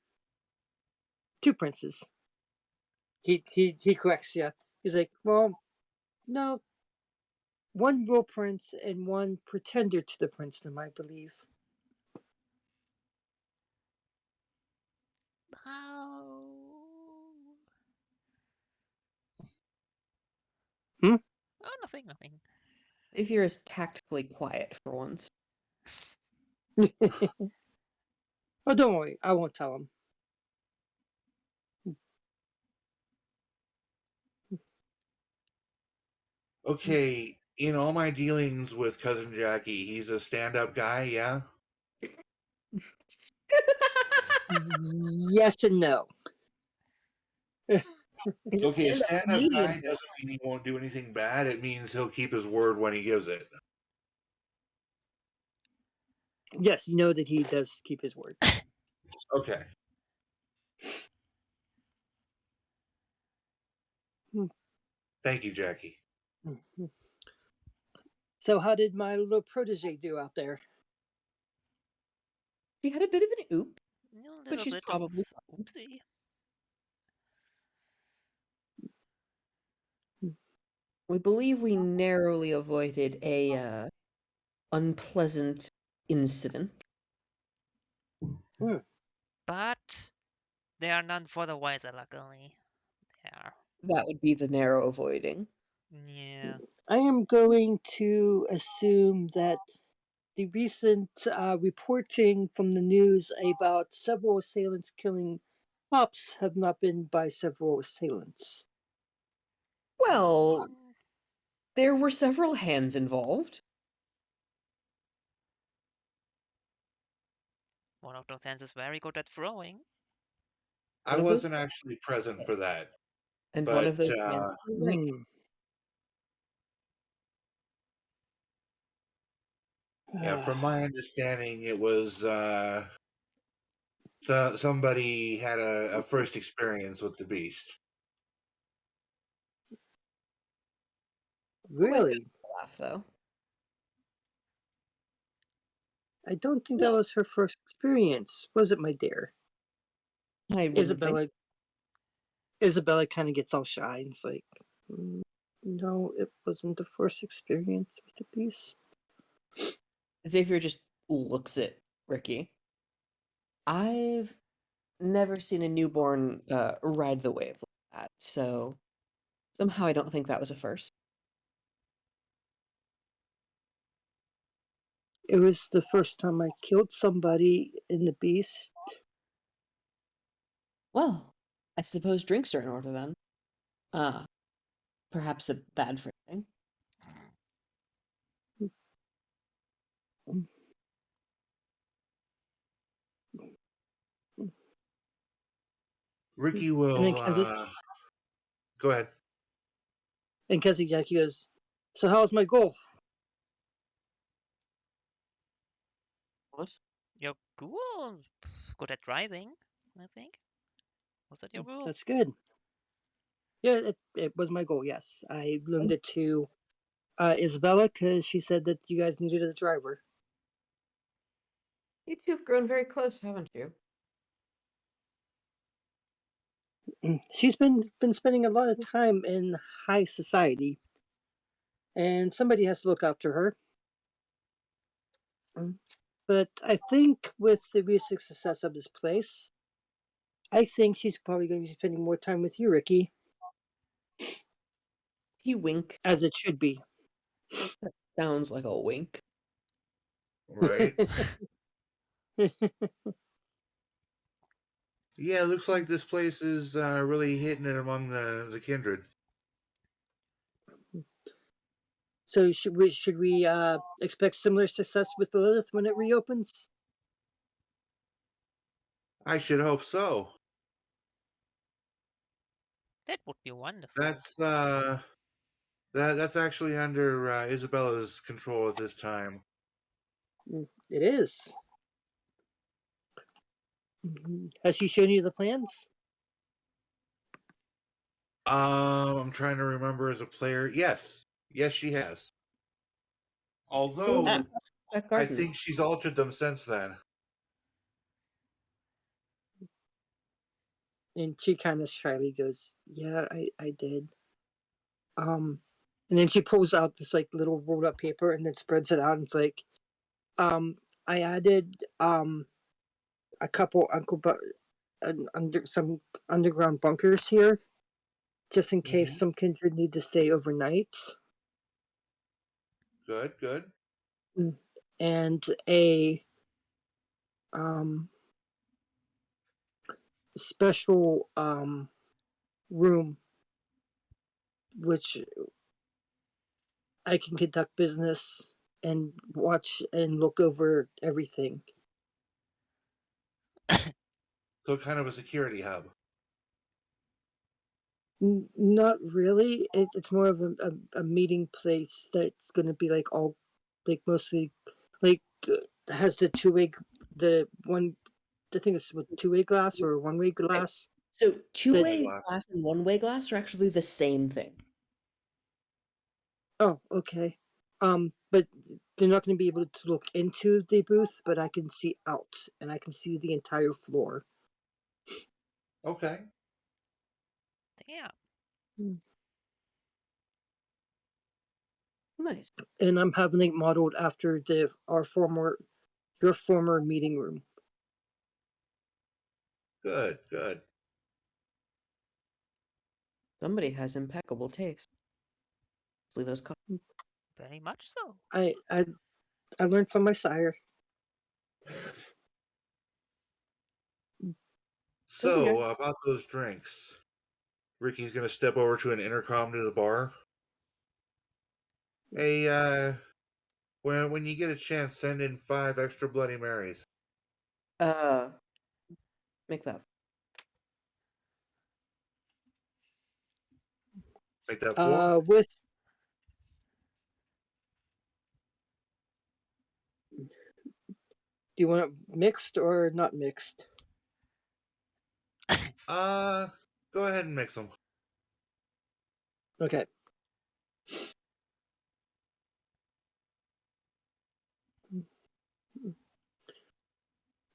two princes. He corrects you. He's like, well, no, one real prince and one pretender to the princedom, I believe. Oh. Hmm? Oh, nothing, nothing. Xavier is tactfully quiet for once. Oh, don't worry. I won't tell him. Okay. In all my dealings with cousin Jackie, he's a stand-up guy. Yeah. Yes and no. He's a Okay. A stand-up stand-up guy comedian. doesn't mean he won't do anything bad. It means he'll keep his word when he gives it. Yes, you know that he does keep his word. Okay. Thank you, Jackie. So, how did my little protege do out there? She had a bit of an oop, A but little she's bit probably of oopsie. We believe we narrowly avoided a unpleasant incident. But they are none for the wiser, luckily. There. That would be the narrow avoiding. Yeah. I am going to assume that the recent reporting from the news about several assailants killing cops have not been by several assailants. Well, there were several hands involved. One of those hands is very good at throwing. I One of those- wasn't actually present for that, And one of but those hands was Rick. yeah, from my understanding, it was somebody had a first experience with the beast. Really? Laugh, though. I don't think that was her first experience, was it, my dear? I wouldn't Isabella. think. Isabella kind of gets all shy and is like, "No, it wasn't the first experience with the beast." Xavier just looks at Ricky. I've never seen a newborn ride the wave like that, so Somehow I don't think that was a first. It was the first time I killed somebody in the beast. Well, I suppose drinks are in order then. Perhaps a bad phrasing. Ricky And will then go ahead. And Kazuyaki goes, "So how's my goal?" What? You're cool. Good at driving, I think. Was that your rule? That's good. Yeah, it was my goal, yes. I loaned it to Isabella because she said that you guys needed a driver. You two have grown very close, haven't you? She's been spending a lot of time in high society, and somebody has to look after her. But I think with the recent success of this place, I think she's probably going to be spending more time with you, Ricky, He wink. as it should be. Sounds like a wink. Right. Yeah, it looks like this place is really hitting it among the kindred. So should we expect similar success with Lilith when it reopens? I should hope so. That would be wonderful. That's actually under Isabella's control at this time. It is. Has she shown you the plans? I'm trying to remember as a player. Yes, she has. Although That I garden. think she's altered them since then. And she kind of shyly goes, "Yeah, I did." And then she pulls out this like little rolled up paper and then spreads it out and it's like, I added a couple under some underground bunkers here, just in case some kindred need to stay overnight, Good. and a special room which I can conduct business and watch and look over everything. So kind of a security hub. Not really. It's more of a meeting place that's going to be like all, like mostly, like has the two-way, the one, I think it's with two-way glass or one-way glass. So two-way glass. glass and one-way glass are actually the same thing. Oh, okay. But they're not going to be able to look into the booth, but I can see out and I can see the entire floor. Okay. Damn. Nice. And I'm having it modeled after your former meeting room. Good. Somebody has impeccable taste. Especially those colors. Very much so. I learned from my sire. So about those drinks, Ricky's gonna step over to an intercom to the bar. Hey, when you get a chance, send in 5 extra Bloody Marys. Make that. Make that 4. With do you want it mixed or not mixed? Go ahead and mix them. Okay.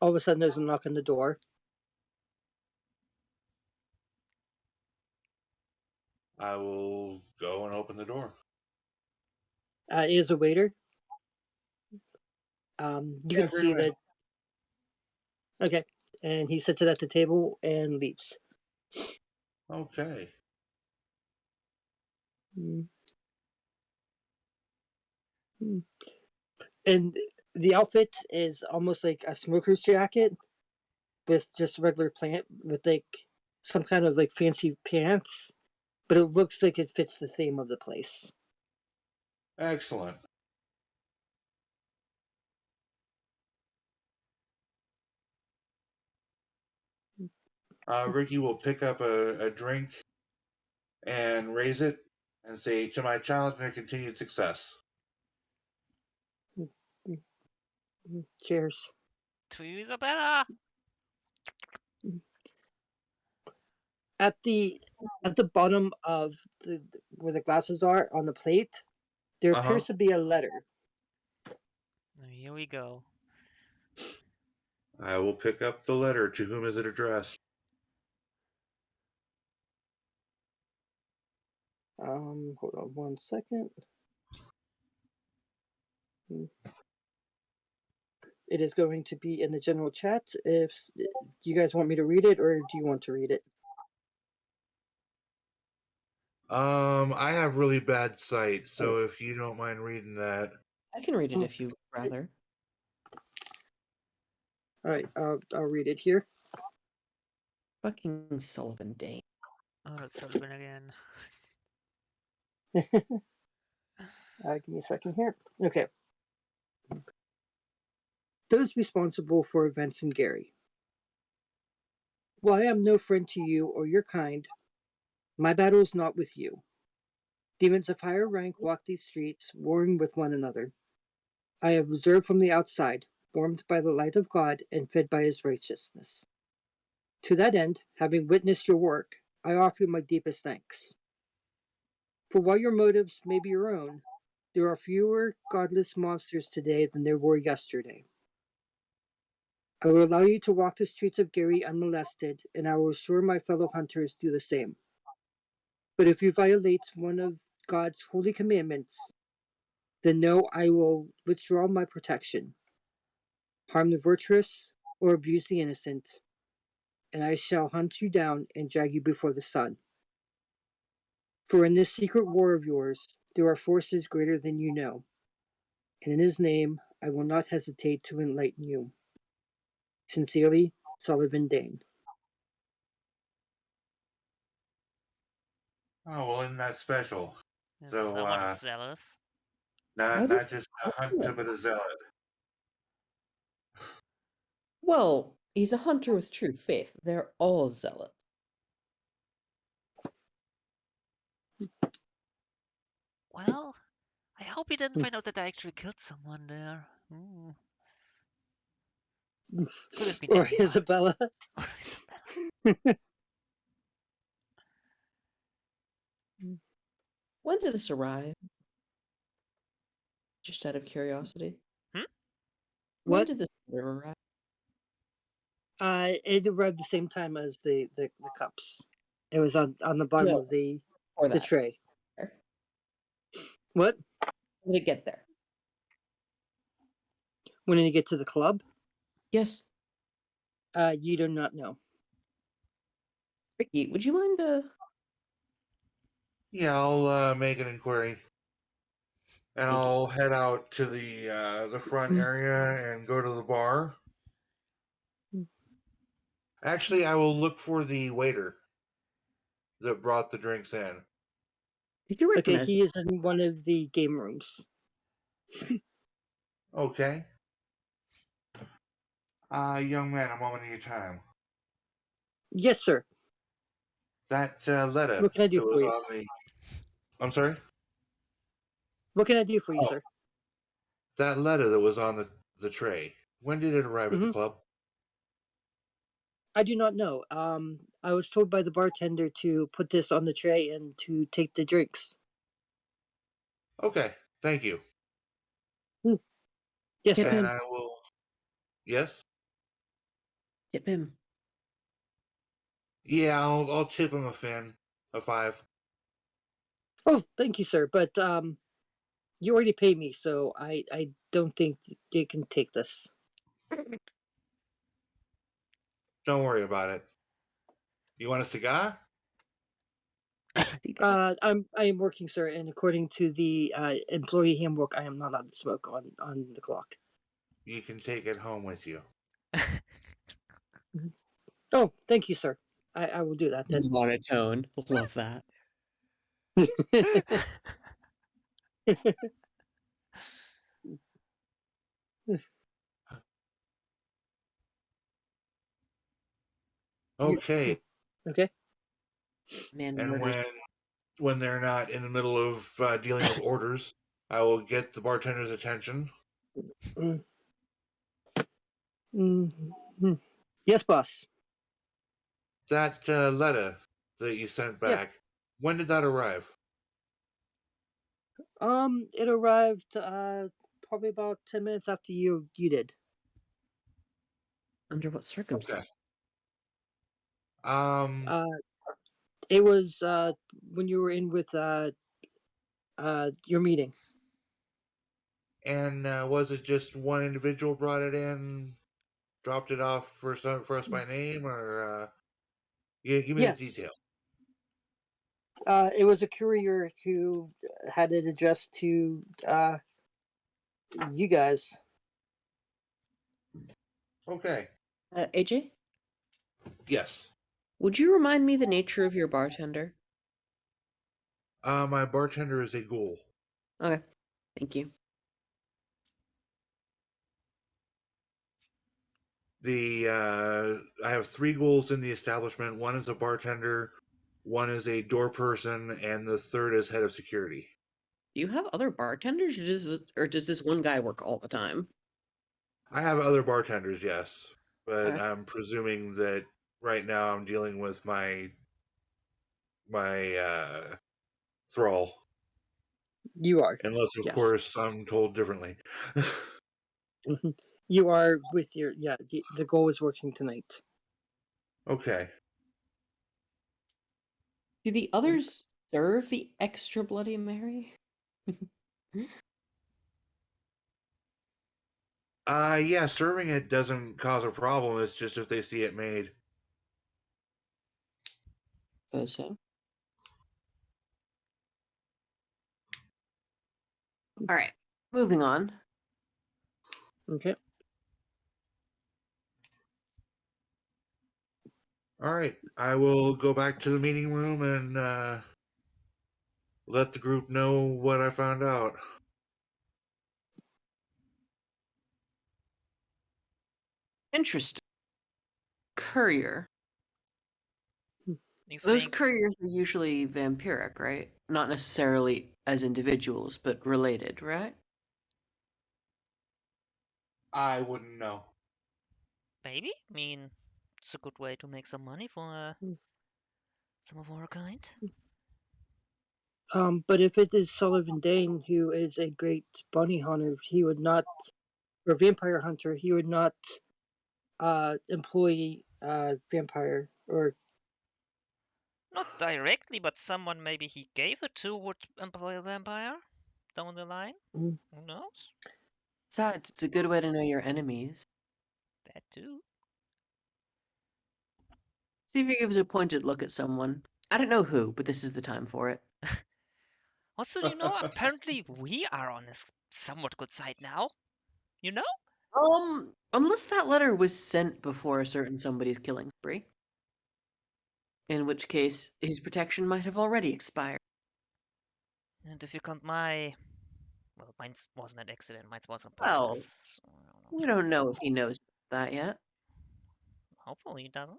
All of a sudden, there's a knock on the door. I will go and open the door. It is a waiter. You can see that. Okay, and he sits it at the table and leaves. Okay. Mm. Mm. And the outfit is almost like a smoker's jacket with just regular plant with like some kind of like fancy pants, but it looks like it fits the theme of the place. Excellent. Ricky will pick up a drink and raise it and say, "To my challenge and continued success." Cheers. To Isabella! At the bottom of the where the glasses are on the plate, there appears to be a letter. Here we go. I will pick up the letter. To whom is it addressed? Hold on 1 second. It is going to be in the general chat. If you guys want me to read it, or do you want to read it? I have really bad sight, so if you don't mind reading that. I can read it if you rather. All right, I'll read it here. Fucking Sullivan Dane. Oh, that's Sullivan again. Give me a second here. Okay. Those responsible for events in Gary. While I am no friend to you or your kind, my battle is not with you. Demons of higher rank walk these streets, warring with one another. I have observed from the outside, warmed by the light of God and fed by his righteousness. To that end, having witnessed your work, I offer you my deepest thanks. For while your motives may be your own, there are fewer godless monsters today than there were yesterday. I will allow you to walk the streets of Gary unmolested, and I will assure my fellow hunters do the same. But if you violate one of God's holy commandments, then know I will withdraw my protection, harm the virtuous, or abuse the innocent, and I shall hunt you down and drag you before the sun. For in this secret war of yours, there are forces greater than you know, and in his name I will not hesitate to enlighten you. Sincerely, Sullivan Dane. Oh, well, isn't that special? Yes, So, someone is zealous. not just a hunter, but a zealot. Well, he's a hunter with true faith. They're all zealots. Well, I hope he didn't find out that I actually killed someone there. Could have been Or anyone. Isabella. Or Isabella. When did this arrive? Just out of curiosity. When What? did this letter arrive? It arrived the same time as the cups. It was on the bottom No, of the Or that. tray. What? When did it get there? When did you get to the club? Yes. You do not know. Ricky, would you mind Yeah, I'll make an inquiry, and I'll head out to the front area and go to the bar. Actually, I will look for the waiter that brought the drinks in. Did you Okay, recognize he is in one of the game rooms. Okay. Young man, a moment of your time. Yes, sir. That letter What can I do that for was you? on the. I'm sorry? What can I do for you, Oh. sir? That letter that was on the tray. When did it arrive at the club? I do not know. I was told by the bartender to put this on the tray and to take the drinks. Okay, thank you. Yes, Tip sir. And him. I will. Yes? Tip him. Yeah, I'll tip him a fin. A 5. Oh, thank you, sir. But you already paid me, so I don't think you can take this. Don't worry about it. You want a cigar? details. I am working, sir, and according to the employee handbook, I am not allowed to smoke on the clock. You can take it home with you. Oh, thank you, sir. I will do that then. Monotone. Love that. Okay. Okay. Man And murders. when they're not in the middle of dealing with orders, I will get the bartender's attention. Mm. Mhm. Yes, boss. That letter that you sent Yeah. back, when did that arrive? It arrived probably about 10 minutes after you did. Under what Okay. circumstances? It was when you were in with your meeting. And was it just one individual brought it in, dropped it off for us by name, or give me the Yes. detail. It was a courier who had it addressed to you guys. Okay. AJ, Yes. would you remind me the nature of your bartender? My bartender is a ghoul. Okay, thank you. I have 3 ghouls in the establishment. One is a bartender, one is a door person, and the third is head of security. Do you have other bartenders, or does this one guy work all the time? I have other bartenders, yes, but Okay. I'm presuming that right now I'm dealing with my thrall, You are. unless of Yes. course I'm told differently. Mhm. You are with your the goal is working tonight. Okay. Do the others serve the extra Bloody Mary? Yeah, serving it doesn't cause a problem. It's just if they see it made. Suppose so. All right, moving on. Okay. All right, I will go back to the meeting room and let the group know what I found out. Interesting. Courier. You Those think couriers are usually vampiric, right? Not necessarily as individuals, but related, right? I wouldn't know. maybe? I mean, it's a good way to make some money for some of our kind. But if it is Sullivan Dane, who is a great bounty hunter, he would not, or vampire hunter, he would not employ vampire or Not directly, but someone maybe he gave it to would employ a vampire down the line. Mm. Who knows? Besides, it's a good way to know your enemies. That too. See if he gives a pointed look at someone. I don't know who, but this is the time for it. Also, apparently we are on a somewhat good side now. You know? Unless that letter was sent before a certain somebody's killing spree. In which case, his protection might have already expired. And if you count my... Well, mine wasn't an accident, mine was on Well, purpose. we don't know if he knows that yet. Hopefully he doesn't.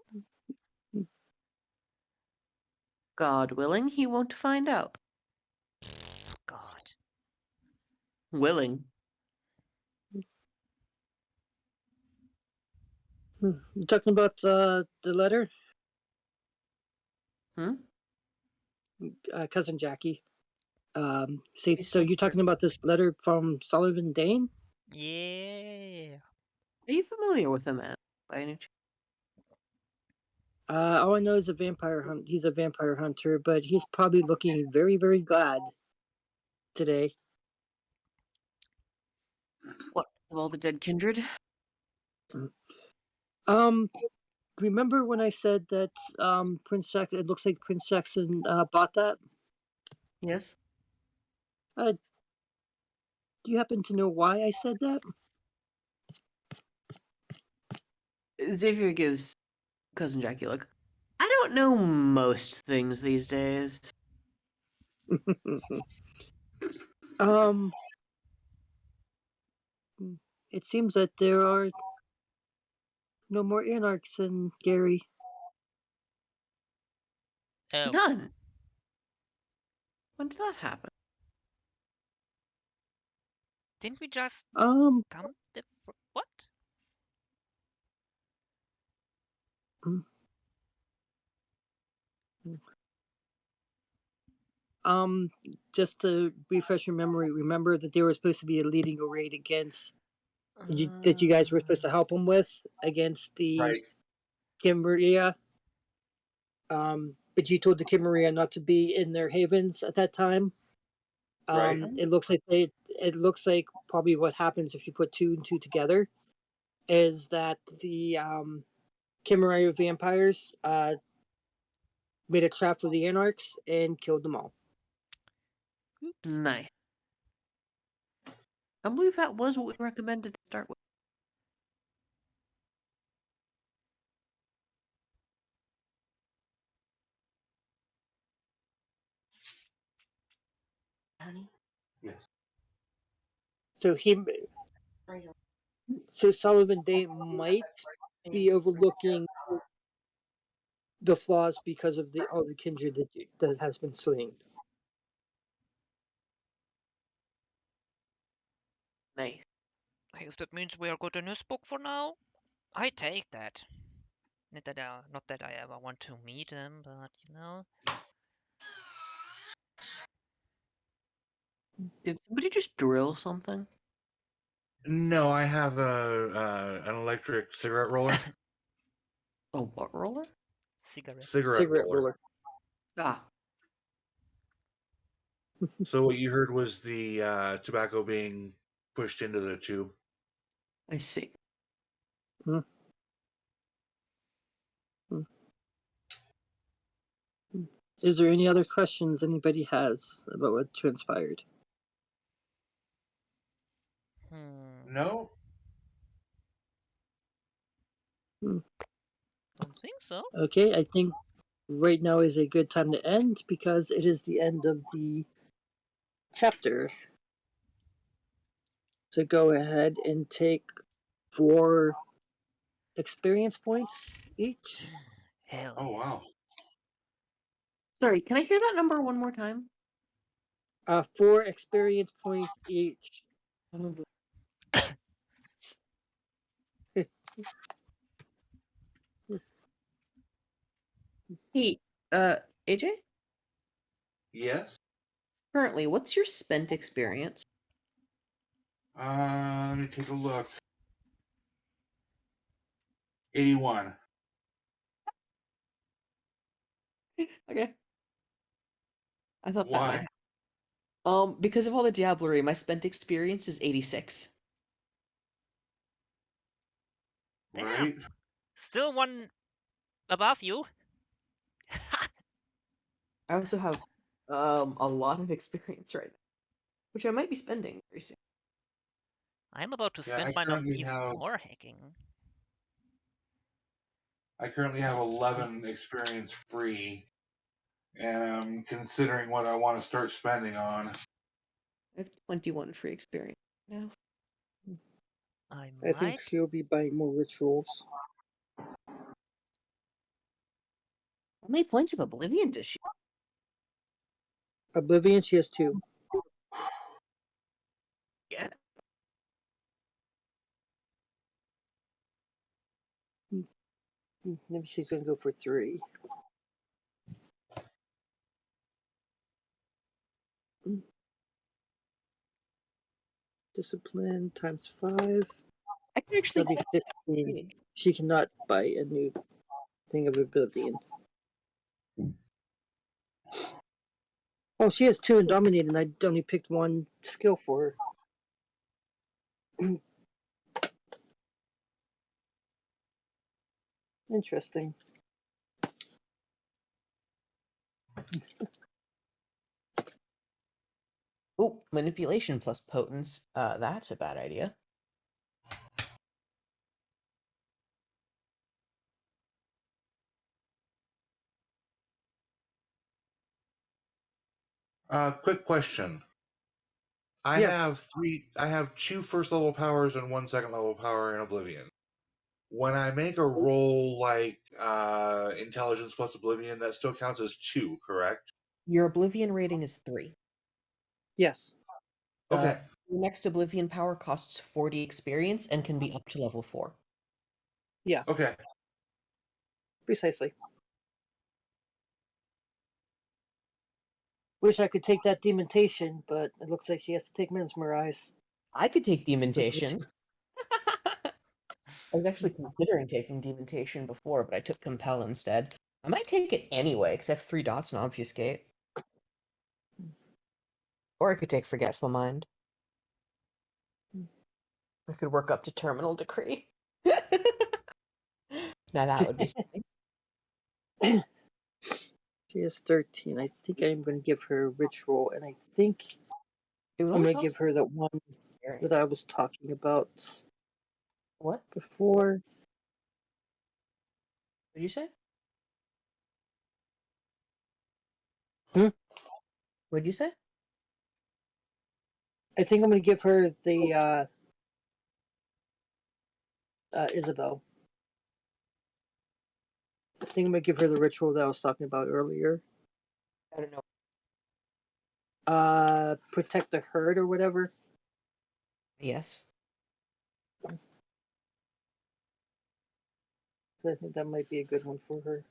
God willing, he won't find out. God. Willing. You talking about the letter, Hmm? cousin Jackie? So you're talking about this letter from Sullivan Dane? Yeah. Are you familiar with him, man? By any chance? All I know is he's a vampire hunter, but he's probably looking very, very glad today. What, of all the dead kindred? Remember when I said that Prince Jackson? It looks like Prince Jackson bought that. Yes. Do you happen to know why I said that? Xavier gives cousin Jackie a look. I don't know most things these days. um, it seems that there are no more anarchs in Gary. Oh, None. When did that happen? didn't we just Um, come the what? mm, um, just to refresh your memory, remember that they were supposed to be leading a raid against that you guys were supposed to help them with against the Right. Kimmeria. But you told the Kimmeria not to be in their havens at that time. Right. It looks like it looks like probably what happens if you put two and two together is that the Kimmeria vampires made a trap for the Anarchs and killed them all. Oops. Nice. I believe that was what we recommended to start with. Yes. So so Sullivan Day might be overlooking the flaws because of all the kindred that has been slain. Nice. I guess that means we are good in this book for now. I take that. Not that I ever want to meet him, but you know. Did somebody just drill something? No, I have an electric cigarette roller. A what roller? Cigarette. Cigarette Cigarette roller. roller. Ah, So what you heard was the tobacco being pushed into the tube. I see. Hmm. Hmm. Is there any other questions anybody has about what transpired? No. Don't think so. Okay, I think right now is a good time to end because it is the end of the chapter. So go ahead and take 4 experience points each. Hell Oh yeah. wow. Sorry, can I hear that number one more time? 4 experience points each. Hey, AJ? Yes. Currently, what's your spent experience? Let me take a look. 81. Okay. I thought that Why? might. Because of all the diablerie, my spent experience is 86. Damn. Right. Still one above you. I also have a lot of experience right now, which I might be spending very soon. I'm about to Yeah, spend mine on even more hacking. I currently have 11 experience free, and I'm considering what I want to start spending on. I have 21 free experience now. I I think might. she'll be buying more rituals. How many points of Oblivion does she? Oblivion, she has 2. Yeah. Maybe she's going to go for 3. Discipline times 5. I can actually That'll be get 15. She cannot buy a new thing of Oblivion. Oh, she has 2 in Dominate, and I only picked 1 skill for her. Interesting. Oh, manipulation plus potence. That's a bad idea. Quick question. I Yes. have two first level powers and one second level power in Oblivion. When I make a roll like intelligence plus Oblivion, that still counts as 2, correct? Your Oblivion rating is 3. Yes. Okay. Your next Oblivion power costs 40 experience and can be up to level 4. Yeah. Okay. Precisely. Wish I could take that dementation, but it looks like she has to take Mesmerize. I could take Dementation. I was actually considering taking Dementation before, but I took Compel instead. I might take it anyway, because I have 3 dots in Obfuscate. Or I could take Forgetful Mind. I could work up to Terminal Decree. Now that would be something. She is 13. I think I'm going to give her Ritual, and I think It would I'm only going to cost give her that one that I was talking about What before. did you say? Hmm? What'd you say? I think I'm going to give her the Isabel. I think I'm going to give her the Ritual that I was talking about earlier. I don't know. Protect the Herd or whatever. Yes. So I think that might be a good one for her.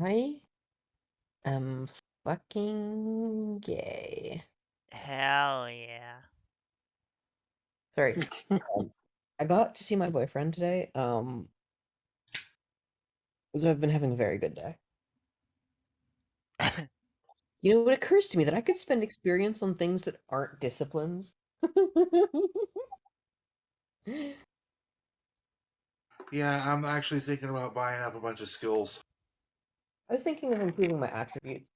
I am fucking gay. Hell yeah. Sorry. I got to see my boyfriend today. So I've been having a very good day. You know, it occurs to me that I could spend experience on things that aren't disciplines. Yeah, I'm actually thinking about buying up a bunch of skills. I was thinking of improving my attributes.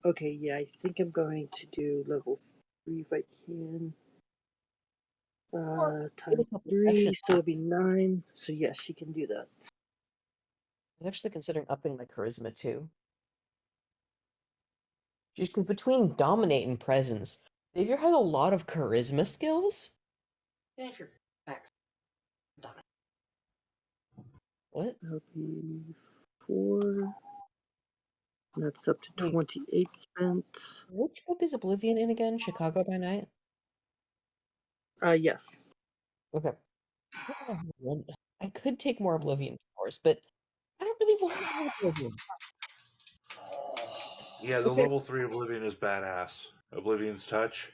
Okay, yeah, I think I'm going to do level 3 if I can. Or Times a couple 3, sessions. so it'll be 9. So yes, she can do that. I was actually considering upping my charisma too. Just between dominate and presence, Xavier has a lot of charisma skills. Yeah, if you're back. Done. What? That'll be 4. That's up to Wait, 28 spent. which book is Oblivion in again? Chicago by Night? Yes. Okay. I could take more Oblivion powers, but I don't really want more Oblivion. Yeah, the Okay. level 3 Oblivion is badass. Oblivion's Touch.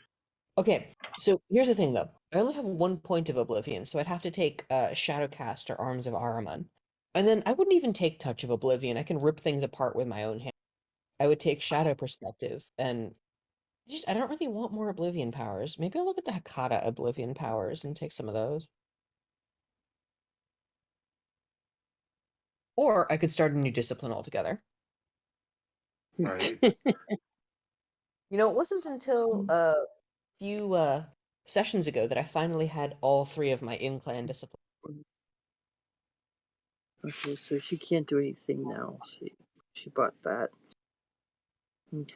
Okay, so here's the thing though. I only have 1 point of Oblivion, so I'd have to take Shadowcast or Arms of Ahriman. And then I wouldn't even take Touch of Oblivion. I can rip things apart with my own hand. I would take Shadow Perspective, and I don't really want more Oblivion powers. Maybe I'll look at the Hakata Oblivion powers and take some of those. Or I could start a new discipline altogether. Right. You know, it wasn't until a few sessions ago that I finally had all 3 of my in-clan disciplines. Okay, so she can't do anything now. She bought that. Okay.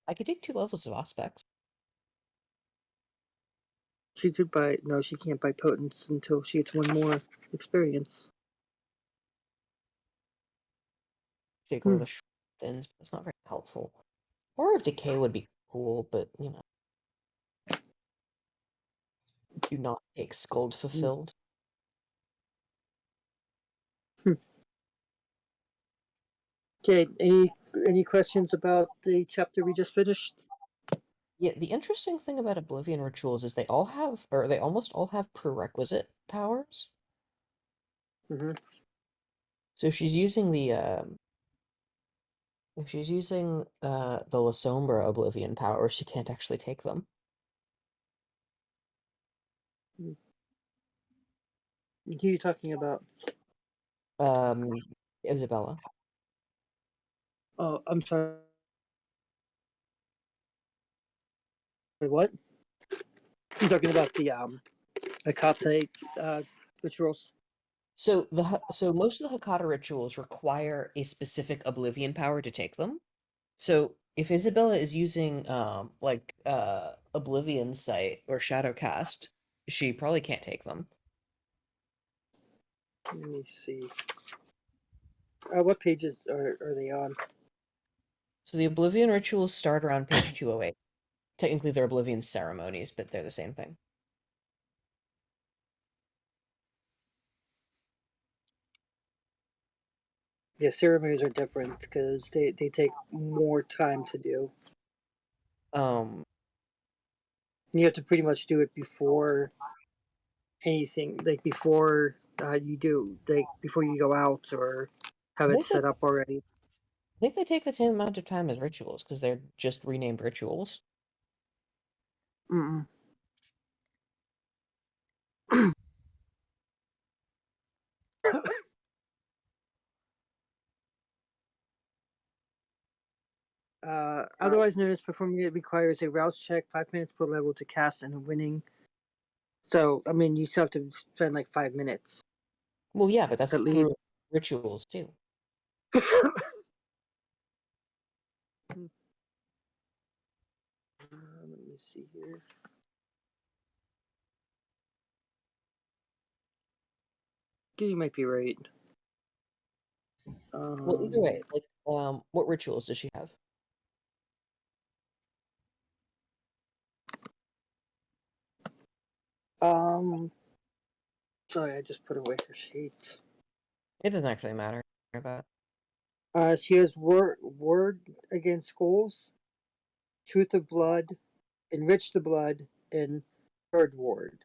I could take 2 levels of Auspex. She could buy. No, she can't buy Potence until she gets 1 more experience. Take one of the short thins, but it's not very helpful. Or if Decay would be cool, but you know. Do not take Scold Fulfilled. Okay, any questions about the chapter we just finished? Yeah, the interesting thing about Oblivion rituals is they all have, or they almost all have prerequisite powers. Hmm. So if she's using the La Sombra Oblivion power, she can't actually take them. Who are you talking about? Isabella. Oh, I'm sorry. What? You're talking about the Akate rituals. So most of the Hakata rituals require a specific Oblivion power to take them. So if Isabella is using Oblivion Sight or Shadowcast, she probably can't take them. Let me see. What pages are they on? So the Oblivion rituals start around page 208. Technically they're Oblivion ceremonies, but they're the same thing. Yeah, ceremonies are different because they take more time to do. Um And you have to pretty much do it before anything, like before before you go out or have I it think set up already. I think they take the same amount of time as rituals because they're just renamed rituals. Mm-mm. Otherwise known as performing it requires a rouse check, 5 minutes per level to cast and a winning. So, I mean, you still have to spend like 5 minutes Well, yeah, but that's at least. through rituals too. Let me see here. You might be right. Well, either way, what rituals does she have? Um, sorry, I just put away her sheets. It doesn't actually matter about. She has word against schools, truth of blood, enrich the blood, and third ward.